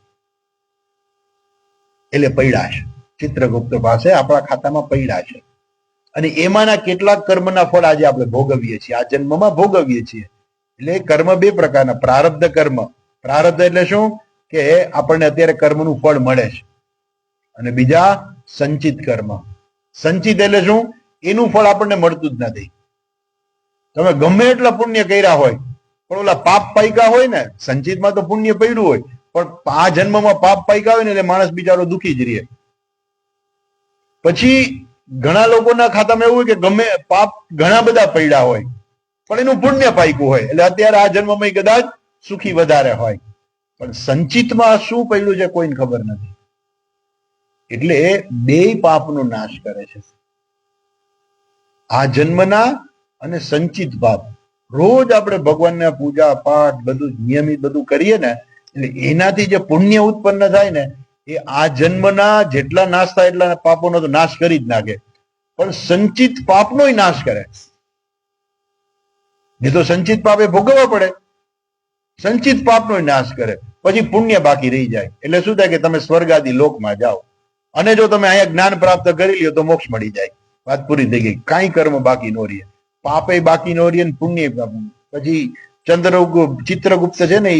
એટલે પડ્યા છે. ચિત્રગુપ્ત પાસે આપણા ખાતામાં પડ્યા છે. અને એમાંના કેટલાક કર્મના ફળ આજે આપણે ભોગવીએ છીએ, આ જન્મમાં ભોગવીએ છીએ. એટલે કર્મ બે પ્રકારના, પ્રારબ્ધ કર્મ. પ્રારબ્ધ એટલે શું? કે આપણને અત્યારે કર્મનું ફળ મળે છે. અને બીજા સંચિત કર્મ. સંચિત એટલે શું? એનું ફળ આપણને મળતું જ નથી. તમે ગમે એટલા પુણ્ય કર્યા હોય, પણ ઓલા પાપ પાક્યા હોય ને, સંચિતમાં તો પુણ્ય પડ્યું હોય, પણ આ જન્મમાં પાપ પાક્યા હોય ને એટલે માણસ બિચારો દુઃખી જ રહે. પછી ઘણા લોકોના ખાતામાં એવું હોય કે ગમે પાપ ઘણા બધા પડ્યા હોય, પણ એનું પુણ્ય પાક્યું હોય, એટલે અત્યારે આ જન્મમાં કદાચ સુખી વધારે હોય. પણ સંચિતમાં શું પડ્યું છે કોઈને ખબર નથી. એટલે બે પાપનો નાશ કરે છે, આ જન્મના અને સંચિત પાપ. રોજ આપણે ભગવાનના પૂજા પાઠ બધું નિયમિત બધું કરીએ ને, એટલે એનાથી જે પુણ્ય ઉત્પન્ન થાય ને, એ આ જન્મના જેટલા નાશ થાય એટલા પાપોનો તો નાશ કરી જ નાખે, પણ સંચિત પાપનોય નાશ કરે. એ તો સંચિત પાપ એ ભોગવવા પડે, સંચિત પાપનોય નાશ કરે. પછી પુણ્ય બાકી રહી જાય. એટલે શું થાય કે તમે સ્વર્ગ આદિ લોકમાં જાઓ. અને જો તમે અહીંયા જ્ઞાન પ્રાપ્ત કરી લ્યો તો મોક્ષ મળી જાય. વાત પૂરી થઈ ગઈ. કાંઈ કર્મ બાકી ન રહે, પાપે બાકી ન રહે, પુણ્ય. પછી ચિત્રગુપ્ત છે ને,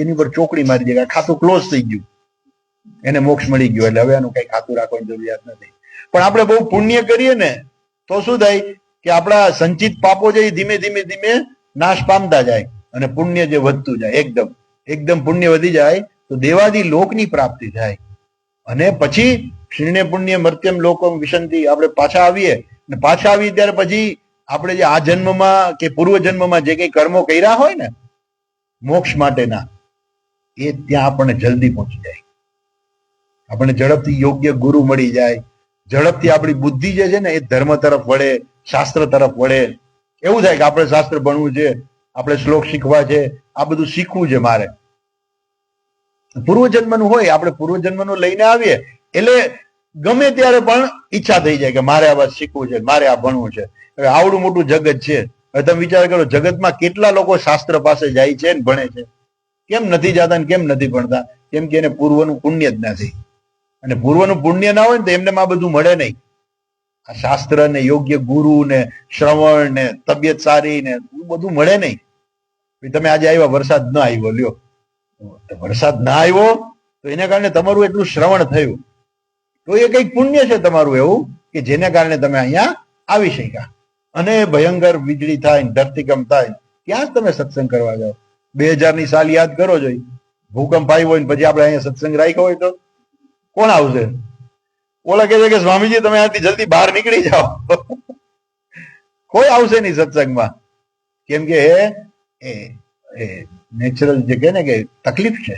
એની પર ચોકડી મારી દે, ખાતું ક્લોઝ થઈ ગયું. એને મોક્ષ મળી ગયો, એટલે હવે એનું કઈ ખાતું રાખવાની જરૂરિયાત નથી. પણ આપણે બહુ પુણ્ય કરીએ ને તો શું થાય કે આપણા સંચિત પાપો જે ધીમે ધીમે ધીમે નાશ પામતા જાય અને પુણ્ય જે વધતું જાય, એકદમ એકદમ પુણ્ય વધી જાય તો દેવાદી લોકની પ્રાપ્તિ થાય. અને પછી ક્ષીણે પુણ્ય મર્ત્યમ લોકમ વિશંતિ, આપણે પાછા આવીએ અને પાછા આવીએ ત્યારે પછી આપણે જે આ જન્મમાં કે પૂર્વ જન્મમાં જે કઈ કર્મો કર્યા હોય ને મોક્ષ માટેના, એ ત્યાં આપણને જલ્દી પહોંચી જાય. આપણને ઝડપથી યોગ્ય ગુરુ મળી જાય, ઝડપથી આપણી બુદ્ધિ જે છે ને એ ધર્મ તરફ વળે, શાસ્ત્ર તરફ વળે. એવું થાય કે આપણે શાસ્ત્ર ભણવું છે, આપણે શ્લોક શીખવા છે, આ બધું શીખવું છે મારે. પૂર્વજન્મનું હોય, આપણે પૂર્વજન્મનું લઈને આવીએ એટલે ગમે ત્યારે પણ ઈચ્છા થઈ જાય કે મારે આ વાત શીખવું છે, મારે આ ભણવું છે. હવે આવડું મોટું જગત છે, હવે તમે વિચાર કરો જગતમાં કેટલા લોકો શાસ્ત્ર પાસે જાય છે ને ભણે છે, કેમ નથી જતા ને કેમ નથી ભણતા? કેમ કે એને પૂર્વનું પુણ્ય જ નથી. અને પૂર્વનું પુણ્ય ના હોય ને તો એમને આ બધું મળે નહીં. આ શાસ્ત્ર ને યોગ્ય ગુરુ ને શ્રવણ ને તબિયત સારી ને બધું મળે નહીં. તમે આજે આવ્યા, વરસાદ ન આવ્યો, લ્યો વરસાદ ના આવ્યો તો એને કારણે તમારું એટલું શ્રવણ થયું, તો એ કઈક પુણ્ય છે તમારું એવું કે જેને કારણે તમે અહીંયા આવી શક્યા. અને ભયંકર વીજળી થાય, ધરતીકંપ થાય, ત્યાં જ તમે સત્સંગ કરવા જાઓ. 2000ની સાલ યાદ કરો જોઈ, ભૂકંપ આવ્યો હોય ને પછી આપણે અહીંયા સત્સંગ રાખ્યો હોય તો કોણ આવશે? ઓલા કહે છે કે સ્વામીજી તમે આથી જલ્દી બહાર નીકળી જાઓ. કોઈ આવશે નહીં સત્સંગમાં, કેમ કે એ નેચરલ જે કે ને કે તકલીફ છે.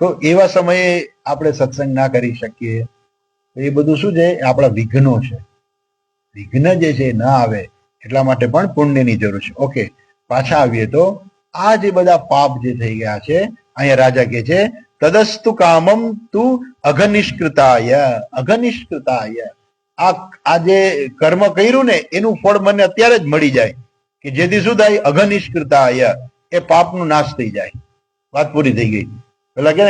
તો એવા સમયે આપણે સત્સંગ ના કરી શકીએ. એ બધું શું છે? આપણા વિઘ્નો છે. વિઘ્ન જે છે એ ના આવે એટલા માટે પણ પુણ્યની જરૂર છે. ઓકે, પાછા આવીએ તો આ જે બધા પાપ જે થઈ ગયા છે, અહીંયા રાજા કે છે તદસ્તુ કામમ તું અઘનિષ્કૃતાય. અઘનિષ્કૃતાય, આ જે કર્મ કર્યું ને એનું ફળ મને અત્યારે જ મળી જાય, કે જેથી શું થાય? અઘનિષ્કૃતાય, એ પાપનું નાશ થઈ જાય. વાત પૂરી થઈ ગઈ. પેલા કે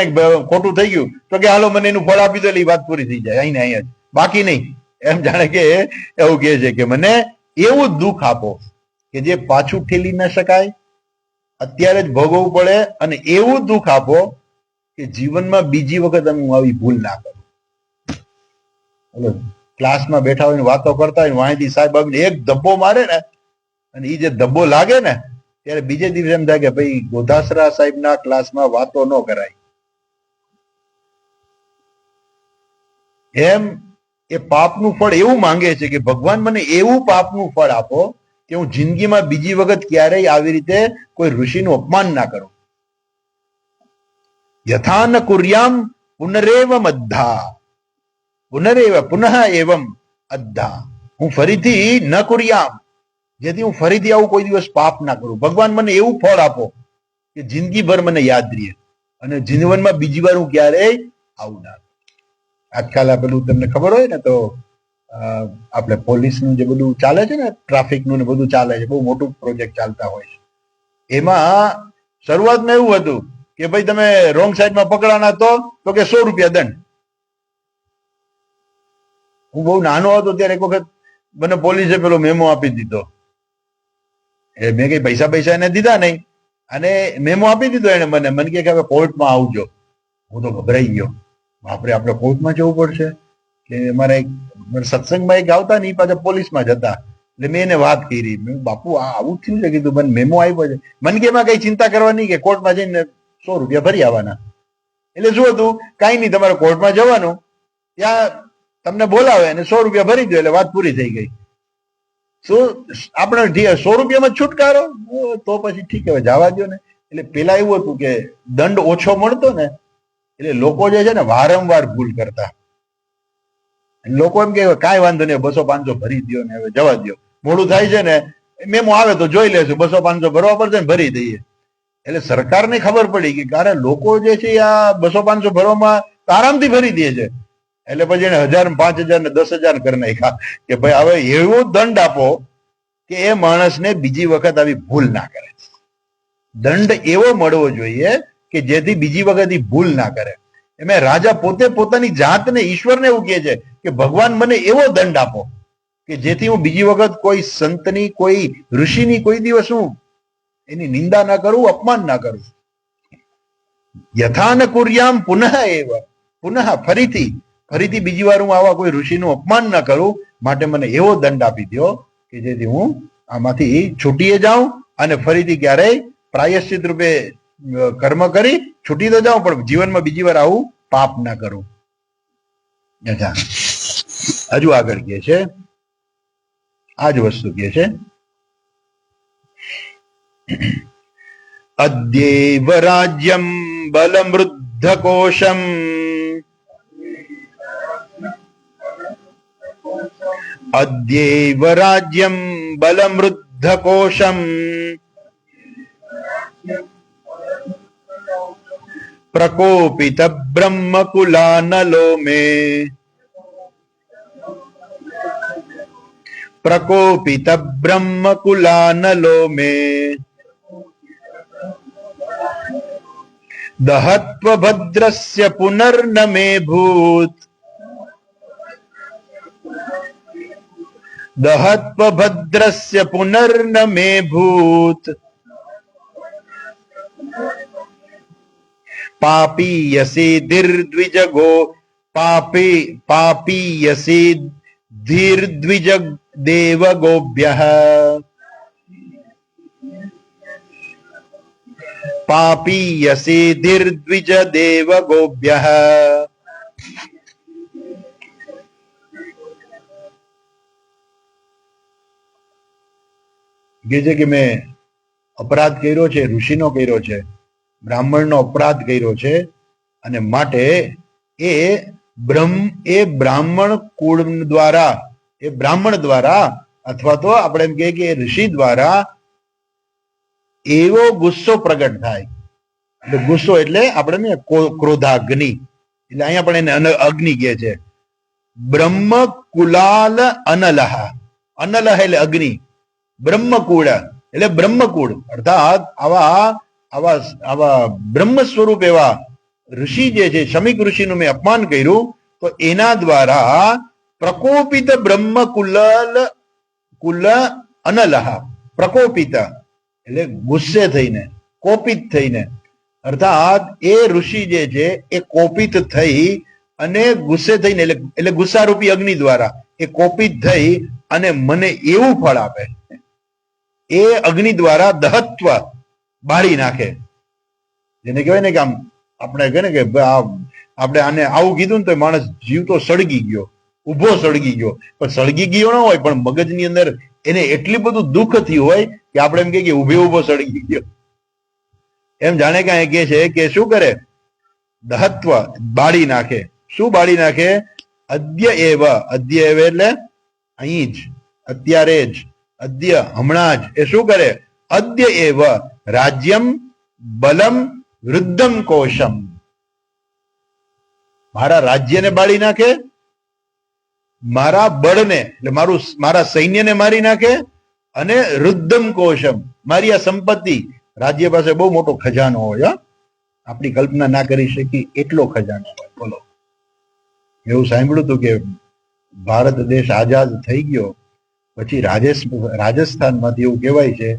ખોટું થઈ ગયું તો કે હાલો મને એનું ફળ આપી દો, એટલે વાત પૂરી થઈ જાય અહીં ને અહીંયા જ, બાકી નહીં. એમ જાણે કે એવું કહે છે કે મને એવું દુઃખ આપો કે જે પાછું ઠેલી ન શકાય, અત્યારે જ ભોગવવું પડે, અને એવું દુઃખ આપો કે જીવનમાં બીજી વખત હું આવી ભૂલ ના કરું. ક્લાસમાં બેઠા હોય વાતો કરતા હોય, વાંયથી સાહેબ એક ધબ્બો મારે ને, અને એ જે ધબ્બો લાગે ને ત્યારે બીજે દિવસે એમ થાય કે ભાઈ ગોધાસરા સાહેબના ક્લાસમાં વાતો ન કરાય. એમ એ પાપનું ફળ એવું માંગે છે કે ભગવાન મને એવું પાપનું ફળ આપો કે હું જિંદગીમાં બીજી વખત ક્યારેય આવી રીતે કોઈ ઋષિનું અપમાન ના કરું. યથા ન કુર્યામ પુનરેવમ અદ્ધા, પુનરેવ પુનઃ એવમ અદ્ધા, હું ફરીથી ન કુર્યામ, જેથી હું ફરીથી આવું કોઈ દિવસ પાપ ના કરું. ભગવાન મને એવું ફળ આપો કે જિંદગીભર મને યાદ રહે, અને જીવનમાં બીજી વાર હું ક્યારેય આવું ના. આજકાલ આ પેલું તમને ખબર હોય ને તો આપણે પોલીસનું જે બધું ચાલે છે ને, ટ્રાફિકનું ને બધું ચાલે છે, બહુ મોટું પ્રોજેક્ટ ચાલતા હોય છે. એમાં શરૂઆતમાં એવું હતું કે ભાઈ તમે રોંગ સાઈડમાં પકડાના તો કે 100 રૂપિયા દંડ. હું બહુ નાનો હતો ત્યારે એક વખત મને પોલીસે પેલો મેમો આપી દીધો. એ મેં કઈ પૈસા એને દીધા નહીં, અને મેમો આપી દીધો એને. મને કે હવે કોર્ટમાં આવજો. હું તો ગભરાઈ ગયો, બાપરે આપણે કોર્ટમાં જવું પડશે. કે અમારે સત્સંગમાં એક આવતા ને એ પાછા પોલીસમાં જતા, એટલે મેં એને વાત કરી, બાપુ આ આવું થયું છે, કીધું મને મેમો આવ્યો છે. મને કે એમાં કઈ ચિંતા કરવાની, કે કોર્ટમાં જઈને 100 રૂપિયા ભરી આવવાના. એટલે શું હતું, કઈ નહીં, તમારે કોર્ટમાં જવાનું, ત્યાં તમને બોલાવે અને 100 રૂપિયા ભરી દો, એટલે વાત પૂરી થઈ ગઈ. શું આપણે 100 રૂપિયામાં છુટકારો? તો પછી ઠીક, હવે જવા દો ને. એટલે પેલા એવું હતું કે દંડ ઓછો મળતો ને, એટલે લોકો જે છે ને વારંવાર ભૂલ કરતા. લોકો એમ કે કાંઈ વાંધો નહીં, 200-500 ભરી દો ને હવે જવા દો, મોડું થાય છે ને, મેમો આવે તો જોઈ લેશું, 200-500 ભરવા પડશે ને ભરી દઈએ. એટલે સરકારને ખબર પડી કે કારણ લોકો જે છે આ 200-500 ભરવામાં આરામથી ભરી દે છે. એટલે પછી એને 1000, 5000 ને 10,000 કરી નાખ્યા કે ભાઈ હવે એવો દંડ આપો કે એ માણસને બીજી વખત આવી ભૂલ ના કરે. દંડ એવો મળવો જોઈએ કે જેથી બીજી વખત એ ભૂલ ના કરે. એમાં રાજા પોતે પોતાની જાતને, ઈશ્વરને એવું કહે છે કે ભગવાન મને એવો દંડ આપો કે જેથી હું બીજી વખત કોઈ સંતની, કોઈ ઋષિની કોઈ દિવસ હું એની નિંદા ના કરું, અપમાન ના કરું. યથા ન કુર્યામ પુનઃ એવ, પુનઃ ફરીથી બીજી વાર હું આવા કોઈ ઋષિનું અપમાન ન કરું, માટે મને એવો દંડ આપી દો કે જેથી હું આમાંથી છૂટીએ જાઉં અને ફરીથી ક્યારેય પ્રાયશ્ચિત રૂપે કર્મ કરી છૂટી તો જાઉં, પણ જીવનમાં બીજી વાર આવું પાપ ના કરું. હજુ આગળ કહે છે, આ જ વસ્તુ કહે છે, અદ્યૈવ રાજ્યમ બલમૃદ્ધ કોશમ અદ્યૈવ રાજ્યમ બલમૃદ્ધ કોશમ પ્રકોપિત બ્રહ્મકુલાનલો મે પ્રકોપિત બ્રહ્મકુલાનલો મે દહત્વ ભદ્રસ્ય પુનર્ન મે ભૂત દહત્વ ભદ્રસ્ય પુનર્ન મે ભૂત પાપીયસી ધીર્દ્વિજગો પાપીયસી ધીર્દ્વિજ દેવગોભ્યઃ પાપીયસી ધીર્દ્વિજ દેવગોભ્યઃ. કે છે કે મેં અપરાધ કર્યો છે, ઋષિનો કર્યો છે, બ્રાહ્મણનો અપરાધ કર્યો છે, અને માટે એ બ્રાહ્મણ કુળ દ્વારા, એ બ્રાહ્મણ દ્વારા અથવા તો આપણે એમ કહીએ કે ઋષિ દ્વારા એવો ગુસ્સો પ્રગટ થાય. એટલે ગુસ્સો એટલે આપણે ક્રોધાગ્નિ, એટલે અહીંયા પણ એને અગ્નિ કહે છે. બ્રહ્મ કુલાલ અનલહ, અનલહ એટલે અગ્નિ, બ્રહ્મકુળ એટલે બ્રહ્મકુળ, અર્થાત આવા બ્રહ્મ સ્વરૂપ એવા ઋષિ જે છે, શમિક ઋષિનું મેં અપમાન કર્યું, તો એના દ્વારા પ્રકોપિત બ્રહ્મકુલ અનલહ, પ્રકોપિત એટલે ગુસ્સે થઈને, કોપિત થઈને, અર્થાત એ ઋષિ જે છે એ કોપિત થઈ અને ગુસ્સે થઈને એટલે ગુસ્સારૂપી અગ્નિ દ્વારા એ કોપિત થઈ અને મને એવું ફળ આપે, એ અગ્નિ દ્વારા દહત્વ બાળી નાખે. જેને કહેવાય ને કે આમ આપણે કહે ને કે આપણે આને આવું કીધું ને તો માણસ જીવ તો સળગી ગયો, ઉભો સળગી ગયો, પણ સળગી ગયો ન હોય પણ મગજની અંદર એને એટલું બધું દુઃખ થયું હોય કે આપણે એમ કહીએ કે ઉભો સળગી ગયો. એમ જાણે કે કહે છે કે શું કરે, દહત્વ બાળી નાખે. શું બાળી નાખે? અદ્ય એવ એટલે અહીં જ, અત્યારે જ, અદ્ય હમણાં જ. એ શું કરે? અદ્ય એવ રાજ્યમ બલમ વૃદ્ધમ કોશમ, મારા રાજ્યને બાળી નાખે, મારા બળને એટલે મારા સૈન્યને મારી નાખે, અને રુદ્ધમ કોશમ મારી આ સંપત્તિ. રાજ્ય પાસે બહુ મોટો ખજાનો હોય, આપણી કલ્પના ના કરી શકી એટલો ખજાનો હોય. બોલો, એવું સાંભળ્યું હતું કે ભારત દેશ આઝાદ થઈ ગયો પછી રાજસ્થાનમાંથી એવું કહેવાય છે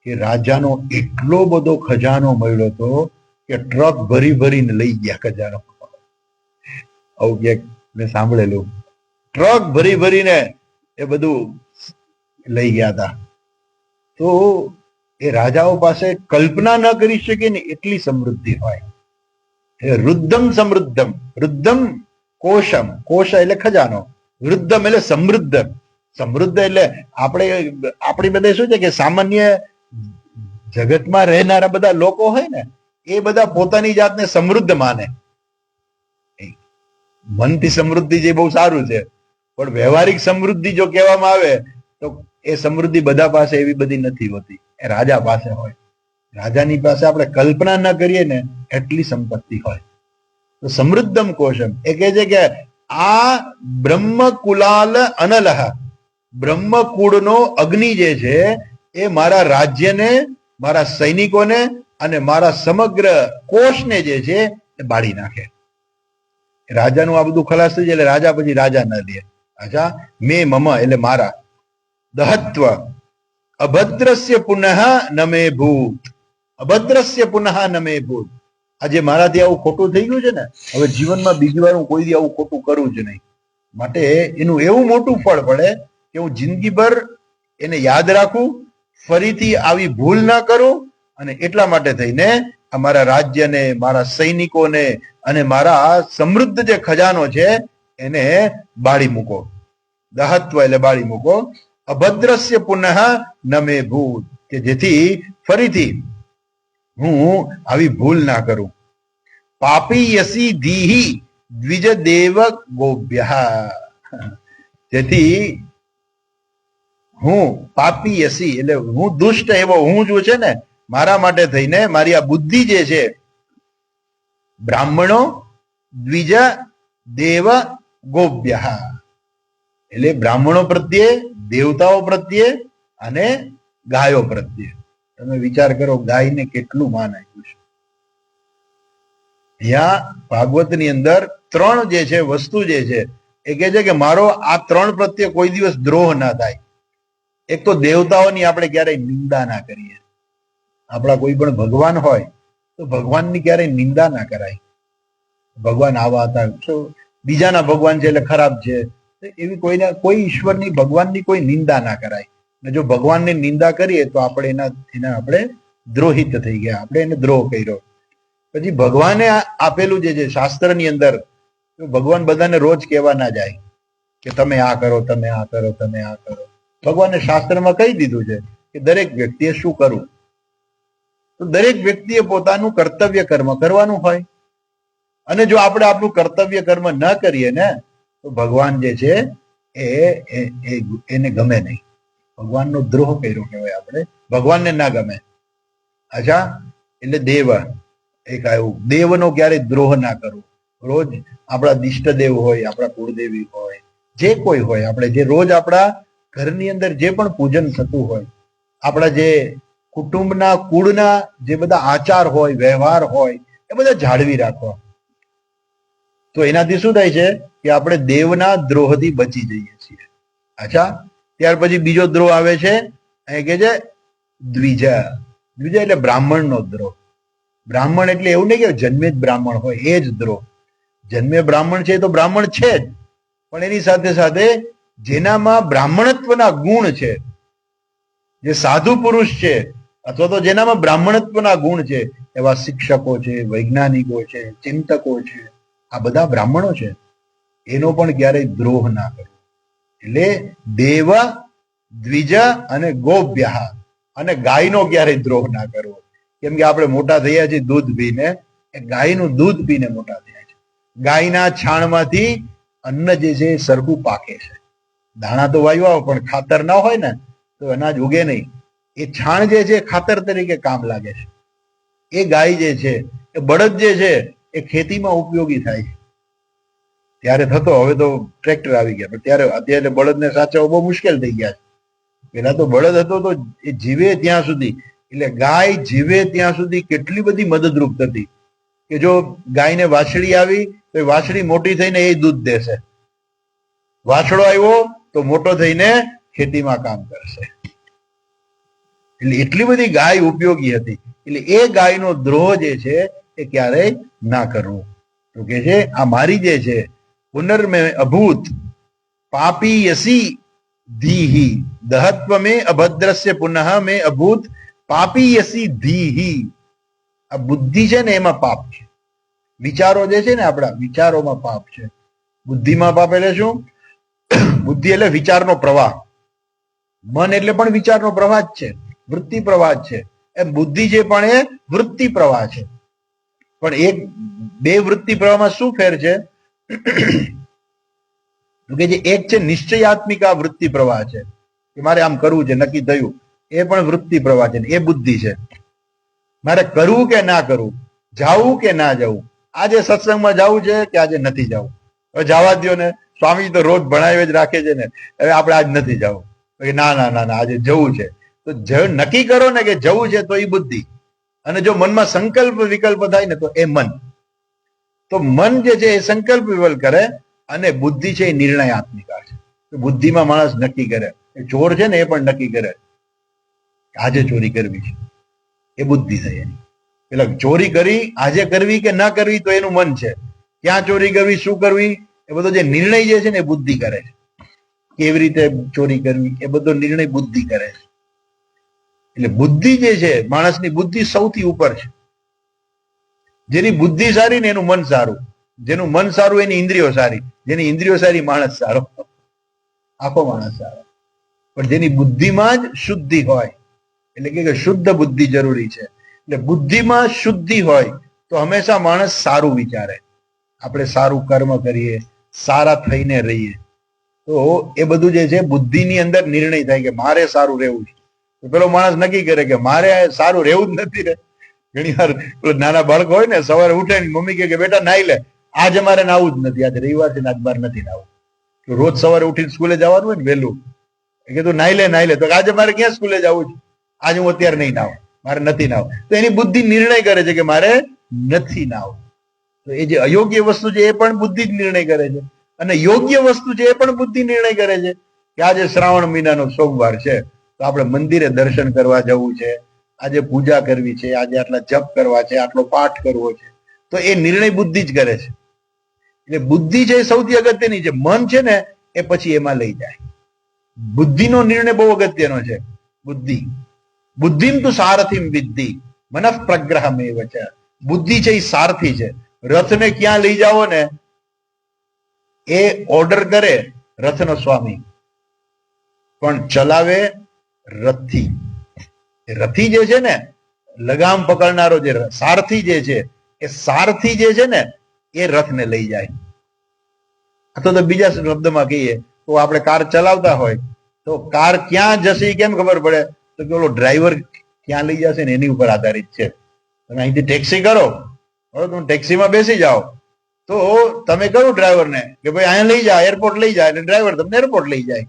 કે રાજાનો એટલો બધો ખજાનો મળ્યો હતો કે ટ્રક ભરીને લઈ ગયા ખજાનો. આવું ક્યાંક મેં સાંભળેલું, ટ્રક ભરીને એ બધું લઈ ગયા હતા. તો એ રાજાઓ પાસે કલ્પના ન કરી શકે ને એટલી સમૃદ્ધિ હોય. રુદ્ધમ સમૃદ્ધમ, રુદ્ધમ કોશમ, કોશ એટલે ખજાનો, વૃદ્ધમ એટલે સમૃદ્ધ. સમૃદ્ધ એટલે આપણી બધે શું છે કે સામાન્ય જગતમાં રહેનારા બધા લોકો હોય ને એ બધા પોતાની જાતને સમૃદ્ધ માને. મનથી સમૃદ્ધિ જે બહુ સારું છે, પણ વ્યવહારિક સમૃદ્ધિ જો કહેવામાં આવે તો એ સમૃદ્ધિ બધા પાસે એવી બધી નથી હોતી, એ રાજા પાસે હોય. રાજાની પાસે આપણે કલ્પના ન કરીએ ને એટલી સંપત્તિ હોય. તો સમૃદ્ધમ કોશમ એ કહે છે કે આ બ્રહ્મકુલાલ અનલહ, બ્રહ્મકુળનો અગ્નિ જે છે એ મારા રાજ્યને, મારા સૈનિકોને અને મારા સમગ્ર કોષને જે છે એ બાળી નાખે. રાજાનું આ બધું ખલાસ થઈ જાય એટલે રાજા પછી રાજા ન દે. અચ્છા, મેં મમ એટલે મારા, દહત્વ અભદ્રસ્ય પુનઃ નમે ભૂત, અભદ્રસ્ય પુનઃ નમે ભૂત. આજે મારાથી આવું ખોટું થઈ ગયું છે ને, હવે જીવનમાં બીજી વાર હું કોઈ દી આવું ખોટું કરું જ નહીં. માટે એનું એવું મોટું ફળ પડે કે હું જિંદગીભર એને યાદ રાખું, ફરીથી આવી ભૂલ ના કરું. અને એટલા માટે થઈને અમારા રાજ્યને, મારા સૈનિકોને અને મારા સમૃદ્ધ જે ખજાનો છે એને બાળી મૂકો. દહત્વ એટલે બાળી મૂકો. અભદ્રસ્ય પુનઃ નમે ભૂત, કે જેથી ફરીથી હું આવી ભૂલ ના કરું. પાપી યસી ધીહી દ્વિજ દેવ ગોભ્ય, જેથી હું પાપી યસી એટલે હું દુષ્ટ એવો હું જો છે ને, મારા માટે થઈને મારી આ બુદ્ધિ જે છે, બ્રાહ્મણો, દ્વિજ, દેવ, ગોભ્ય એટલે બ્રાહ્મણો પ્રત્યે, દેવતાઓ પ્રત્યે અને ગાયો પ્રત્યે. તમે વિચાર કરો, ગાયને કેટલું માન આપ્યું છે. અહીંયા ભાગવતની અંદર ત્રણ જે છે વસ્તુ જે છે એ કહે છે કે મારો આ ત્રણ પ્રત્યે કોઈ દિવસ દ્રોહ ના થાય. એક તો દેવતાઓની આપણે ક્યારેય નિંદા ના કરીએ. આપણા કોઈ પણ ભગવાન હોય તો ભગવાનની ક્યારેય નિંદા ના કરાય. ભગવાન આવા હતા, બીજાના ભગવાન છે એટલે ખરાબ છે, એવી કોઈ ઈશ્વરની, ભગવાનની કોઈ નિંદા ના કરાય. અને જો ભગવાનની નિંદા કરીએ તો આપણે એના આપણે દ્રોહિત થઈ ગયા, આપણે એને દ્રોહ કર્યો. પછી ભગવાને આપેલું જે છે શાસ્ત્રની અંદર, ભગવાન બધાને રોજ કહેવા ના જાય કે તમે આ કરો, તમે આ કરો, તમે આ કરો. ભગવાને શાસ્ત્રમાં કહી દીધું છે કે દરેક વ્યક્તિએ શું કરવું. તો દરેક વ્યક્તિએ પોતાનું કર્તવ્ય કર્મ કરવાનું હોય. અને જો આપણે આપણું કર્તવ્ય કર્મ ન કરીએ ને તો ભગવાન જે છે એને ગમે નહીં. ભગવાનનો દ્રોહ કર્યો કહેવાય આપણે, ભગવાનને ના ગમે. અચ્છા, એટલે દેવ એક આવ્યું, દેવનો ક્યારેય દ્રોહ ના કરવો. રોજ આપણા દિષ્ટદેવ હોય, આપણા કુળદેવી હોય, જે કોઈ હોય, આપણે જે રોજ આપણા ઘરની અંદર જે પણ પૂજન થતું હોય, આપણા જે કુટુંબના કુળના જે બધા આચાર હોય, વ્યવહાર હોય, એ બધા જાળવી રાખવા. તો એનાથી શું થાય છે કે આપણે દેવના દ્રોહથી બચી જઈએ છીએ. અચ્છા, ત્યાર પછી બીજો દ્રોહ આવે છે, અહીં કે છે દ્વિજ. દ્વિજ એટલે બ્રાહ્મણનો દ્રોહ. બ્રાહ્મણ એટલે એવું નહીં કે જન્મે જ બ્રાહ્મણ હોય એ જ દ્રોહ. જન્મે બ્રાહ્મણ છે તો બ્રાહ્મણ છે જ, પણ એની સાથે સાથે જેનામાં બ્રાહ્મણત્વના ગુણ છે, જે સાધુ પુરુષ છે, અથવા તો જેનામાં બ્રાહ્મણત્વના ગુણ છે, એવા શિક્ષકો છે, વૈજ્ઞાનિકો છે, ચિંતકો છે, આ બધા બ્રાહ્મણો છે, એનો પણ ક્યારેય દ્રોહ ના કરવો. એટલે દેવ, દ્વિજ અને ગોભ્ય, અને ગાયનો ક્યારેય દ્રોહ ના કરવો. કેમ કે આપણે મોટા થયા છીએ દૂધ પીને, એ ગાયનું દૂધ પીને મોટા થયા છે. ગાયના છાણમાંથી અન્ન જે છે એ સરખું પાકે છે. દાણા તો વાવ્યા હોય પણ ખાતર ના હોય ને તો અનાજ ઉગે નહીં. એ છાણ જે છે ખાતર તરીકે કામ લાગે છે. એ ગાય જે છે, એ બળદ જે છે એ ખેતીમાં ઉપયોગી થાય છે. ત્યારે થતો, હવે તો ટ્રેક્ટર આવી ગયા, પણ ત્યારે અત્યારે બળદને સાચવવા બહુ મુશ્કેલ થઈ ગયા છે. પેલા તો બળદ હતો તો એ જીવે ત્યાં સુધી, એટલે ગાય જીવે ત્યાં સુધી કેટલી બધી મદદરૂપ થતી કે જો ગાયને વાછડી આવી તો એ વાછડી મોટી થઈને એ દૂધ દેશે. વાછડો આવ્યો તો મોટો થઈને ખેતીમાં કામ કરશે. એટલે એટલી બધી ગાય ઉપયોગી હતી. એટલે એ ગાયનો દ્રોહ જે છે એ ક્યારેય ના કરવો. તો કે છે આ મારી જે છે પુનર્મે અભૂત પાપી યસી ધીહી દહત્વ મે અભદ્રસ્ય પુનઃ મે અભૂત પાપી યસી ધીહી. આ બુદ્ધિ છે ને એમાં પાપ છે. વિચારો જે છે ને આપણા વિચારોમાં પાપ છે. બુદ્ધિમાં પાપ એટલે શું? બુદ્ધિ એટલે વિચારનો પ્રવાહ. મન એટલે પણ વિચારનો પ્રવાહ જ છે, વૃત્તિ પ્રવાહ જ છે. એમ બુદ્ધિ જે પણ એ વૃત્તિ પ્રવાહ છે. પણ એક બે વૃત્તિ પ્રવાહમાં શું ફેર છે કે જે એક છે નિશ્ચયાત્મિકા વૃત્તિ પ્રવાહ છે કે મારે આમ કરવું છે, નક્કી થયું, એ પણ વૃત્તિ પ્રવાહ છે, એ બુદ્ધિ છે. મારે કરવું કે ના કરવું, જાવું કે ના જવું, આજે સત્સંગમાં જવું છે કે આજે નથી જવું. હવે જવા દો ને, સ્વામી તો રોજ ભણાવે જ રાખે છે ને, હવે આપણે આજ નથી જવું. ના ના ના ના આજે જવું છે. તો નક્કી કરો ને કે જવું છે તો એ બુદ્ધિ. અને જો મનમાં સંકલ્પ વિકલ્પ થાય ને તો એ મન. તો મન જે છે એ સંકલ્પ વિકલ્પ કરે અને બુદ્ધિ છે એ નિર્ણયાત્મિકા છે. બુદ્ધિમાં માણસ નક્કી કરે. ચોર છે ને એ પણ નક્કી કરે આજે ચોરી કરવી છે, એ બુદ્ધિ થઈ એની. એટલે ચોરી કરી આજે કરવી કે ના કરવી તો એનું મન છે, ક્યાં ચોરી કરવી, શું કરવી, એ બધો જે નિર્ણય જે છે ને એ બુદ્ધિ કરે છે. કેવી રીતે ચોરી કરવી એ બધો નિર્ણય બુદ્ધિ કરે છે. એટલે બુદ્ધિ જે છે, માણસની બુદ્ધિ સૌથી ઉપર છે. જેની બુદ્ધિ સારી ને એનું મન સારું, જેનું મન સારું એની ઇન્દ્રિયો સારી, જેની ઇન્દ્રિયો સારી માણસ સારો, આખો માણસ સારો. પણ જેની બુદ્ધિમાં જ શુદ્ધિ હોય, એટલે કે શુદ્ધ બુદ્ધિ જરૂરી છે. એટલે બુદ્ધિમાં શુદ્ધિ હોય તો હંમેશા માણસ સારું વિચારે, આપણે સારું કર્મ કરીએ, સારા થઈને રહીએ. તો એ બધું જે છે બુદ્ધિની અંદર નિર્ણય થાય કે મારે સારું રહેવું છે. તો પેલો માણસ નક્કી કરે કે મારે સારું રહેવું જ નથી. ઘણી વાર નાના બાળક હોય ને, સવારે ઉઠે ને મમ્મી કે બેટા નાઈ લે, આજે મારે નાવું જ નથી, આજે રવિવાર છે ને આજ બાર નથી નાવું. રોજ સવારે ઉઠીને સ્કૂલે જવાનું હોય ને વહેલું, કે તું નાઈ લે, તો આજે મારે ક્યાં સ્કૂલે જવું છે, આજે હું અત્યારે નહીં નાવું, મારે નથી નાવું. તો એની બુદ્ધિ નિર્ણય કરે છે કે મારે નથી નાવું. તો એ જે અયોગ્ય વસ્તુ છે એ પણ બુદ્ધિ જ નિર્ણય કરે છે, અને યોગ્ય વસ્તુ છે એ પણ બુદ્ધિ નિર્ણય કરે છે કે આજે શ્રાવણ મહિનાનો સોમવાર છે તો આપણે મંદિરે દર્શન કરવા જવું છે, આજે પૂજા કરવી છે, આજે આટલા જપ કરવા છે, આટલો પાઠ કરવો છે. તો એ નિર્ણય બુદ્ધિ જ કરે છે. એટલે બુદ્ધિ છે એ સૌથી અગત્યની છે. મન છે ને એ પછી એમાં લઈ જાય. બુદ્ધિનો નિર્ણય બહુ અગત્યનો છે. બુદ્ધિમ તું સારથીમ વિદ્ધિ મનઃ પ્રગ્રહમેવ ચ. બુદ્ધિ છે એ સારથી છે. રથને ક્યાં લઈ જાઓ ને એ ઓર્ડર કરે રથનો સ્વામી, પણ ચલાવે રથી. રથી જે છે ને, લગામ પકડનારો જે સારથી જે છે, એ સારથી જે છે ને એ રથને લઈ જાય. અથવા તો બીજા શબ્દમાં કહીએ તો આપણે કાર ચલાવતા હોય તો કાર ક્યાં જશે કેમ ખબર પડે? તો કે ઓલો ડ્રાઈવર ક્યાં લઈ જશે ને એની ઉપર આધારિત છે. તમે અહીંથી ટેક્સી કરો, બરોબર, તમે ટેક્સીમાં બેસી જાઓ તો તમે કહો ડ્રાઈવરને કે ભાઈ અહીંયા લઈ જા, એરપોર્ટ લઈ જાય, અને ડ્રાઈવર તમને એરપોર્ટ લઈ જાય.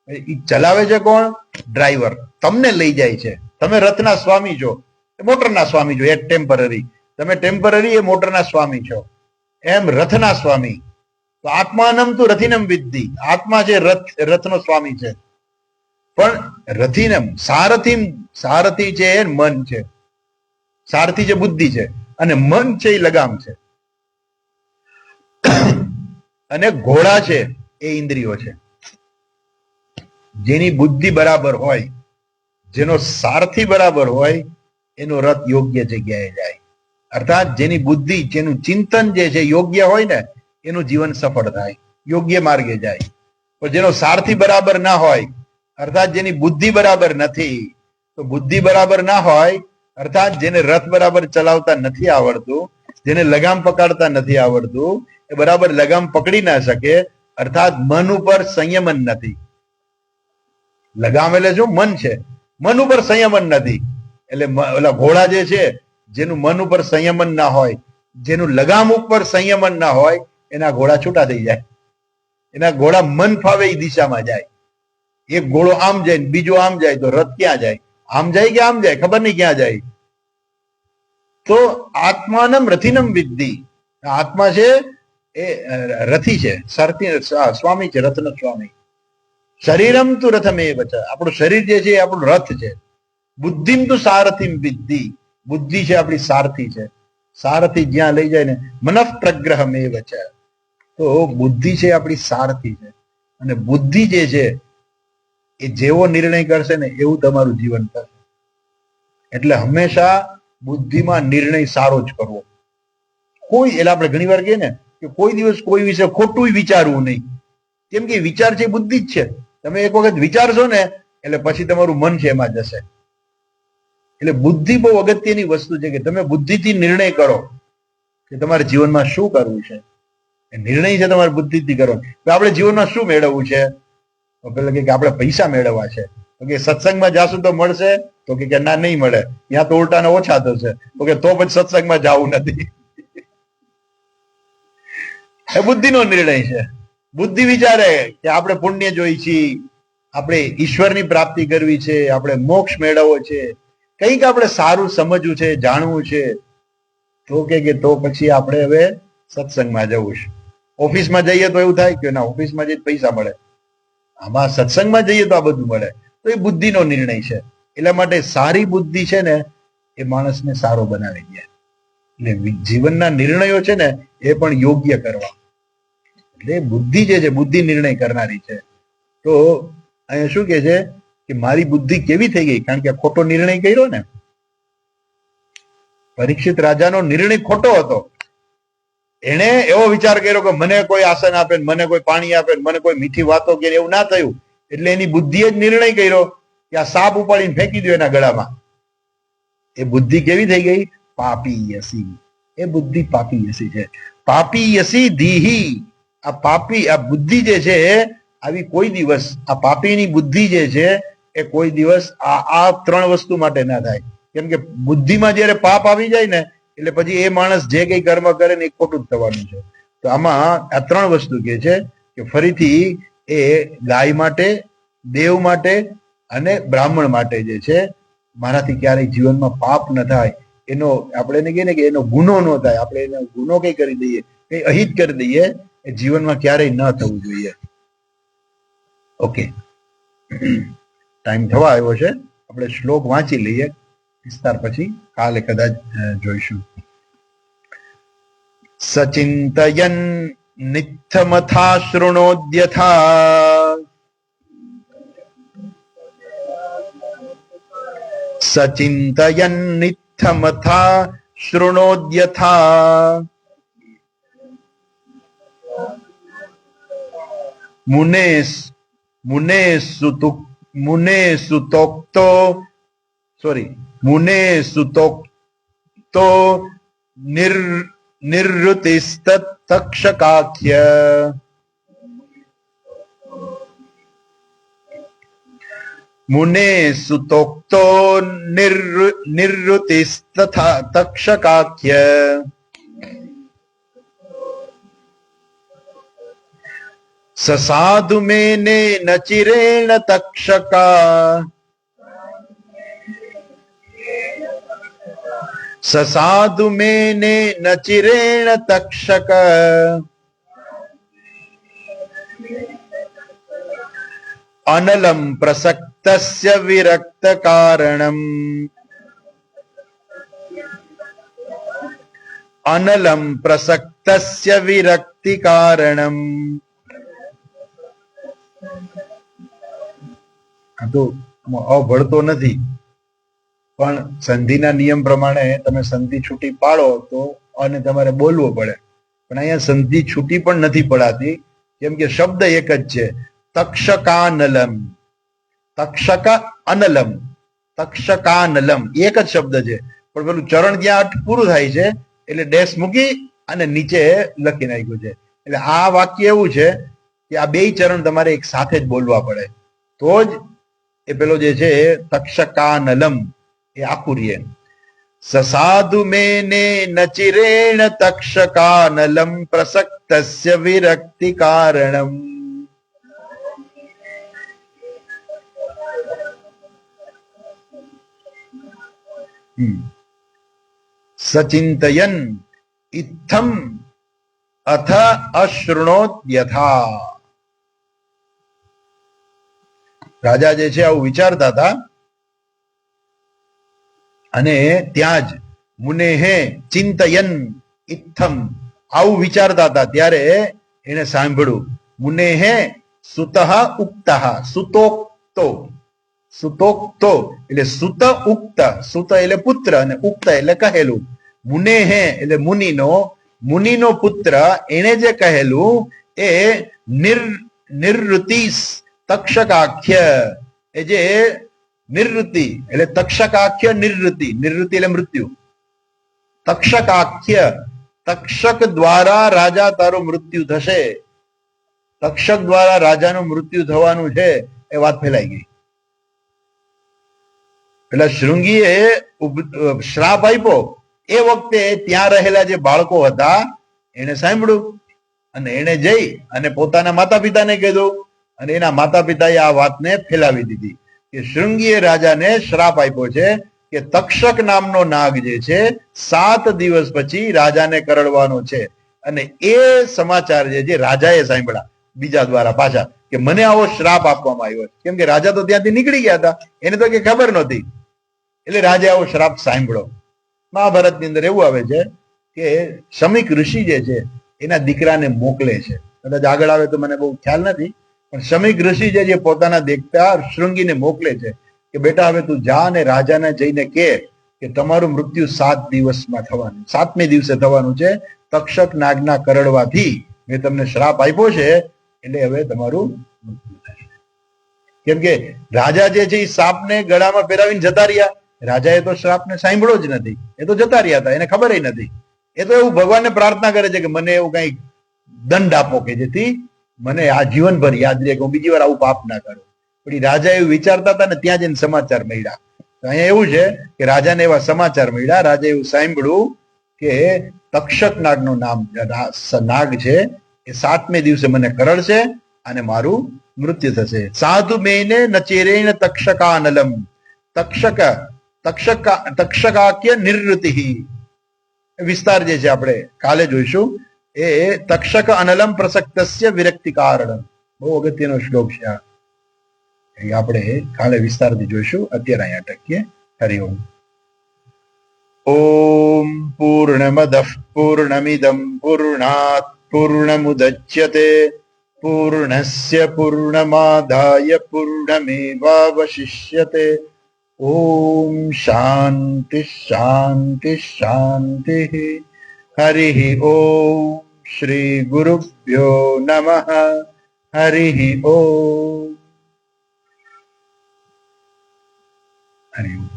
એ ચલાવે છે કોણ? ડ્રાઈવર. તમને લઈ જાય છે. તમે રથના સ્વામી છો, મોટરના સ્વામી છો, એક ટેમ્પરરી. તમે ટેમ્પરરી એ મોટરના સ્વામી છો, એમ રથના સ્વામી. તો આત્માનમ તું રથિનમ વિદ્ધિ. આત્મા છે રથનો સ્વામી છે, પણ રથિનમ સારથી છે એ મન છે. સારથી જે બુદ્ધિ છે, અને મન છે એ લગામ છે, અને ઘોડા છે એ ઇન્દ્રિયો છે. જેની બુદ્ધિ બરાબર હોય, જેનો સારથી બરાબર હોય, એનો રથ યોગ્ય જગ્યાએ જાય. અર્થાત જેની બુદ્ધિ, જેનું ચિંતન જે છે યોગ્ય હોય ને, એનું જીવન સફળ થાય, યોગ્ય માર્ગે જાય. પણ જેનો સારથી બરાબર ના હોય, અર્થાત જેની બુદ્ધિ બરાબર નથી, તો બુદ્ધિ બરાબર ના હોય અર્થાત જેને રથ બરાબર ચલાવતા નથી આવડતું, જેને લગામ પકડતા નથી આવડતું, એ બરાબર લગામ પકડી ના શકે. અર્થાત મન ઉપર સંયમન નથી. લગામ એટલે શું? મન છે. મન ઉપર સંયમન નથી. એટલે ઓલા ઘોડા જે છે, જેનું મન ઉપર સંયમન ના હોય, જેનું લગામ ઉપર સંયમન ના હોય, એના ઘોડા છૂટા થઈ જાય. એના ઘોડા મન ફાવે એ દિશામાં જાય. એક ઘોડો આમ જાય, બીજો આમ જાય, તો રથ ક્યાં જાય? આમ જાય કે આમ જાય? ખબર નહીં ક્યાં જાય. તો આત્માનમ રથિનમ વિદ્ધિ. આત્મા છે એ રથી છે, સ્વામી છે, રથનો સ્વામી. શરીરમ તું રથમેવ ચ. આપણું શરીર જે છે એ આપણું રથ છે. બુદ્ધિમ તું સારથીમ વિદ્ધિ. બુદ્ધિ છે આપણી સારથી છે. સારથી જ્યાં લઈ જાય ને, મનઃ પ્રગ્રહમેવ ચ. તો બુદ્ધિ છે આપણી સારથી છે, અને બુદ્ધિ જે છે એ જેવો નિર્ણય કરશે ને એવું તમારું જીવન થશે. એટલે હંમેશા બુદ્ધિમાં નિર્ણય સારો જ કરવો. એટલે આપણે ઘણી વાર કહીએ ને કે કોઈ દિવસ કોઈ વિશે ખોટું વિચારવું નહીં. કેમ કે વિચાર છે બુદ્ધિ જ છે. તમે એક વખત વિચારશો ને એટલે પછી તમારું મન છે એમાં જશે. એટલે બુદ્ધિ બહુ અગત્યની વસ્તુ છે કે તમે બુદ્ધિથી નિર્ણય કરો કે તમારે જીવનમાં શું કરવું છે. નિર્ણય છે તમારે બુદ્ધિથી કરો. આપણે જીવનમાં શું મેળવવું છે? પેલા કે આપણે પૈસા મેળવવા છે. તો કે સત્સંગમાં જાશું તો મળશે? તો કે ના, નહીં મળે. ત્યાં તો ઉલટાને ઓછા થશે. તો કે તો પછી સત્સંગમાં જવું નથી. એ બુદ્ધિનો નિર્ણય છે. બુદ્ધિ વિચારે કે આપણે પુણ્ય જોઈ છીએ, આપણે ઈશ્વરની પ્રાપ્તિ કરવી છે, આપણે મોક્ષ મેળવવો છે, કંઈક આપણે સારું સમજવું છે, જાણવું છે. તો કે તો પછી આપણે હવે સત્સંગમાં જવું છે. ઓફિસમાં જઈએ તો એવું થાય કે ના, ઓફિસમાં જઈએ પૈસા મળે, આમાં સત્સંગમાં જઈએ તો આ બધું મળે. તો એ બુદ્ધિનો નિર્ણય છે. એટલા માટે સારી બુદ્ધિ છે ને એ માણસને સારો બનાવી દે. એટલે જીવનના નિર્ણયો છે ને એ પણ યોગ્ય કરવા. એટલે બુદ્ધિ જે છે, બુદ્ધિ નિર્ણય કરનારી છે. તો અહીંયા શું કે છે કે મારી બુદ્ધિ કેવી થઈ ગઈ? કારણ કે ખોટો નિર્ણય કર્યો ને. પરીક્ષિત રાજાનો નિર્ણય ખોટો હતો. એને એવો વિચાર કર્યો કે મને કોઈ આસન આપે, મને કોઈ પાણી આપે, મને કોઈ મીઠી વાતો કરે, એવું ના થયું. એટલે એની બુદ્ધિએ જ નિર્ણય કર્યો કે આ સાપ ઉપાડીને ફેંકી દો એના ગળામાં. એ બુદ્ધિ કેવી થઈ ગઈ? પાપીયસી. એ બુદ્ધિ પાપીયસી છે. પાપીયસી ધીહી. આ પાપી, આ બુદ્ધિ જે છે આવી કોઈ દિવસ, આ પાપીની બુદ્ધિ જે છે એ કોઈ દિવસ આ ત્રણ વસ્તુ માટે ના થાય. કેમ કે બુદ્ધિમાં જયારે પાપ આવી જાય ને એટલે પછી એ માણસ જે કઈ કર્મ કરે ને એ ખોટું જ થવાનું છે. તો આમાં આ ત્રણ વસ્તુ કે છે કે ફરીથી એ ગાય માટે, દેવ માટે અને બ્રાહ્મણ માટે જે છે, મારાથી ક્યારેય જીવનમાં પાપ ન થાય, એનો આપણે એને કહીએ ને કે એનો ગુનો ન થાય, આપણે એનો ગુનો કઈ કરી દઈએ, કઈ અહિત કરી દઈએ, એ જીવનમાં ક્યારેય ન થવું જોઈએ. ઓકે, ટાઈમ થવા આવ્યો છે. આપણે શ્લોક વાંચી લઈએ, વિસ્તાર પછી કાલે કદાચ જોઈશું. સચિંતયન નિત્થમથા શૃણોદ્યથા સચિંતયન નિત્થમથા શૃણોદ્યથા મુનેસુતોક્તો નિવૃત્તિસ્તક્ષકાખ્ય મુનેસુતોક્તો નિવૃત્તિસ્તક્ષકાખ્ય સસાધુ મેને નચિરેણ તક્ષકા સસાધુ મેને નચિરેણ તક્ષક અનલમ પ્રસક્તસ્ય વિરક્ત કારણમ અનલમ પ્રસક્તસ્ય વિરક્તિ કારણમ. આ તો અભળતો નથી, પણ સંધિના નિયમ પ્રમાણે તમે સંધિ છૂટી પાડો તો અને તમારે બોલવો પડે. પણ અહીંયા સંધિ છૂટી પણ નથી પડાતી, કેમ કે શબ્દ એક જ છે, તક્ષકાનલમ. તક્ષક અનલમ, તક્ષકાનલમ એક જ શબ્દ છે, પણ પેલું ચરણ જ્યાં અટ પૂરું થાય છે એટલે ડેશ મૂકી અને નીચે લખી નાખ્યું છે. એટલે આ વાક્ય એવું છે કે આ બે ચરણ તમારે એક સાથે જ બોલવા પડે, તો જ એ પેલો જે છે તક્ષકાનલમ એ આખું રહે. સસાધુ મેને નચિરેણ તક્ષકાનલમ પ્રસક્તસ્ય વિરક્તિ કારણમ. સચિંતયન ઇત્થમ અથ અશૃણોત્યથા. રાજા જે છે આવું વિચારતા હતા અને ત્યાં જ મુનેહે ચિંતયન ઇત્થમ આવું વિચારતા હતા ત્યારે એને સાંભળ્યું. મુનેહે સુતઃ ઉક્તઃ, સુતોક્તો. સુતોક્તો એટલે સુત ઉક્ત, સુત એટલે પુત્ર અને ઉક્ત એટલે કહેલું. મુનેહે એટલે મુનિનો પુત્ર એને જે કહેલું એ નિવૃત્તિસ તક્ષકાખ્ય. એ જે નિવૃત્તિ એટલે તક્ષકાખ્ય નિવૃત્તિ, નિવૃત્તિ એટલે મૃત્યુ. તક્ષકાખ્ય, તક્ષક દ્વારા રાજા તારું મૃત્યુ થશે, તક્ષક દ્વારા રાજાનું મૃત્યુ થવાનું છે એ વાત ફેલાઈ ગઈ. એટલે શૃંગીએ શ્રાપ આપ્યો એ વખતે ત્યાં રહેલા જે બાળકો હતા એને સાંભળ્યું અને એને જઈ અને પોતાના માતા પિતાને કીધું અને એના માતા પિતાએ આ વાતને ફેલાવી દીધી કે શૃંગીએ રાજાને શ્રાપ આપ્યો છે કે તક્ષક નામનો નાગ જે છે 7 દિવસ પછી રાજાને કરડવાનો છે. અને એ સમાચાર જે રાજાએ સાંભળ્યા બીજા દ્વારા પાછા કે મને આવો શ્રાપ આપવામાં આવ્યો, કેમ કે રાજા તો ત્યાંથી નીકળી ગયા હતા, એને તો કઈ ખબર નહોતી. એટલે રાજા આવો શ્રાપ સાંભળો. મહાભારતની અંદર એવું આવે છે કે શમીક ઋષિ જે છે એના દીકરાને મોકલે છે. કદાચ આગળ આવે તો મને બહુ ખ્યાલ નથી, પણ શમીક ઋષિ જે પોતાના દેખતા શૃંગીને મોકલે છે કે બેટા હવે તું જા અને રાજાને જઈને કે તમારું મૃત્યુ 7 દિવસમાં થવાનું, 7મે દિવસે થવાનું છે. તક્ષક નાગના કરડવાથી મેં તમને શ્રાપ આપ્યો છે, એટલે હવે તમારું મૃત્યુ થશે. કેમ કે રાજા જે છે એ સાપને ગળામાં પહેરાવીને જતા રહ્યા. રાજાએ તો શ્રાપને સાંભળ્યો જ નથી, એ તો જતા રહ્યા હતા, એને ખબર નથી. એ તો એવું ભગવાનને પ્રાર્થના કરે છે કે મને એવું કઈ દંડ આપો કે જેથી મને આ જીવનભર યાદ રહે કે હું બીજી વાર આવું પાપ ના કરું. પણ રાજા એવું વિચારતા હતા ને ત્યાં જઈને સમાચાર મળ્યા. અહીંયા એવું છે કે રાજાને એવા સમાચાર મળ્યા, રાજા એવું સાંભળ્યું કે તક્ષક નાગનું નાગ છે એ 7મે દિવસે મને કરડશે અને મારું મૃત્યુ થશે. સાધુ મેને નચેરેણ તક્ષકાનલમ તક્ષકાક્ય નિવૃત્તિ. વિસ્તાર જે છે આપણે કાલે જોઈશું. એ તક્ષક અનલમ પ્રસક્તસ્ય વિરક્તિ કારણ. બહુ અગત્યનો શ્લોક છે આ, આપણે કાલે વિસ્તારથી જોઈશું. અત્યારે અહીંયા અટકીએ. હરિ ઓમ. ઓમ પૂર્ણમદઃ પૂર્ણમિદં પૂર્ણાત પૂર્ણમુદચ્યતે પૂર્ણસ્ય પૂર્ણમાદાય પૂર્ણમેવાવશિષ્યતે. ઓમ શાંતિ શાંતિ શાંતિ. હરિ ઓમ. શ્રી ગુરુભ્યો નમઃ. હરિ ઓમ. હરિ ઓમ.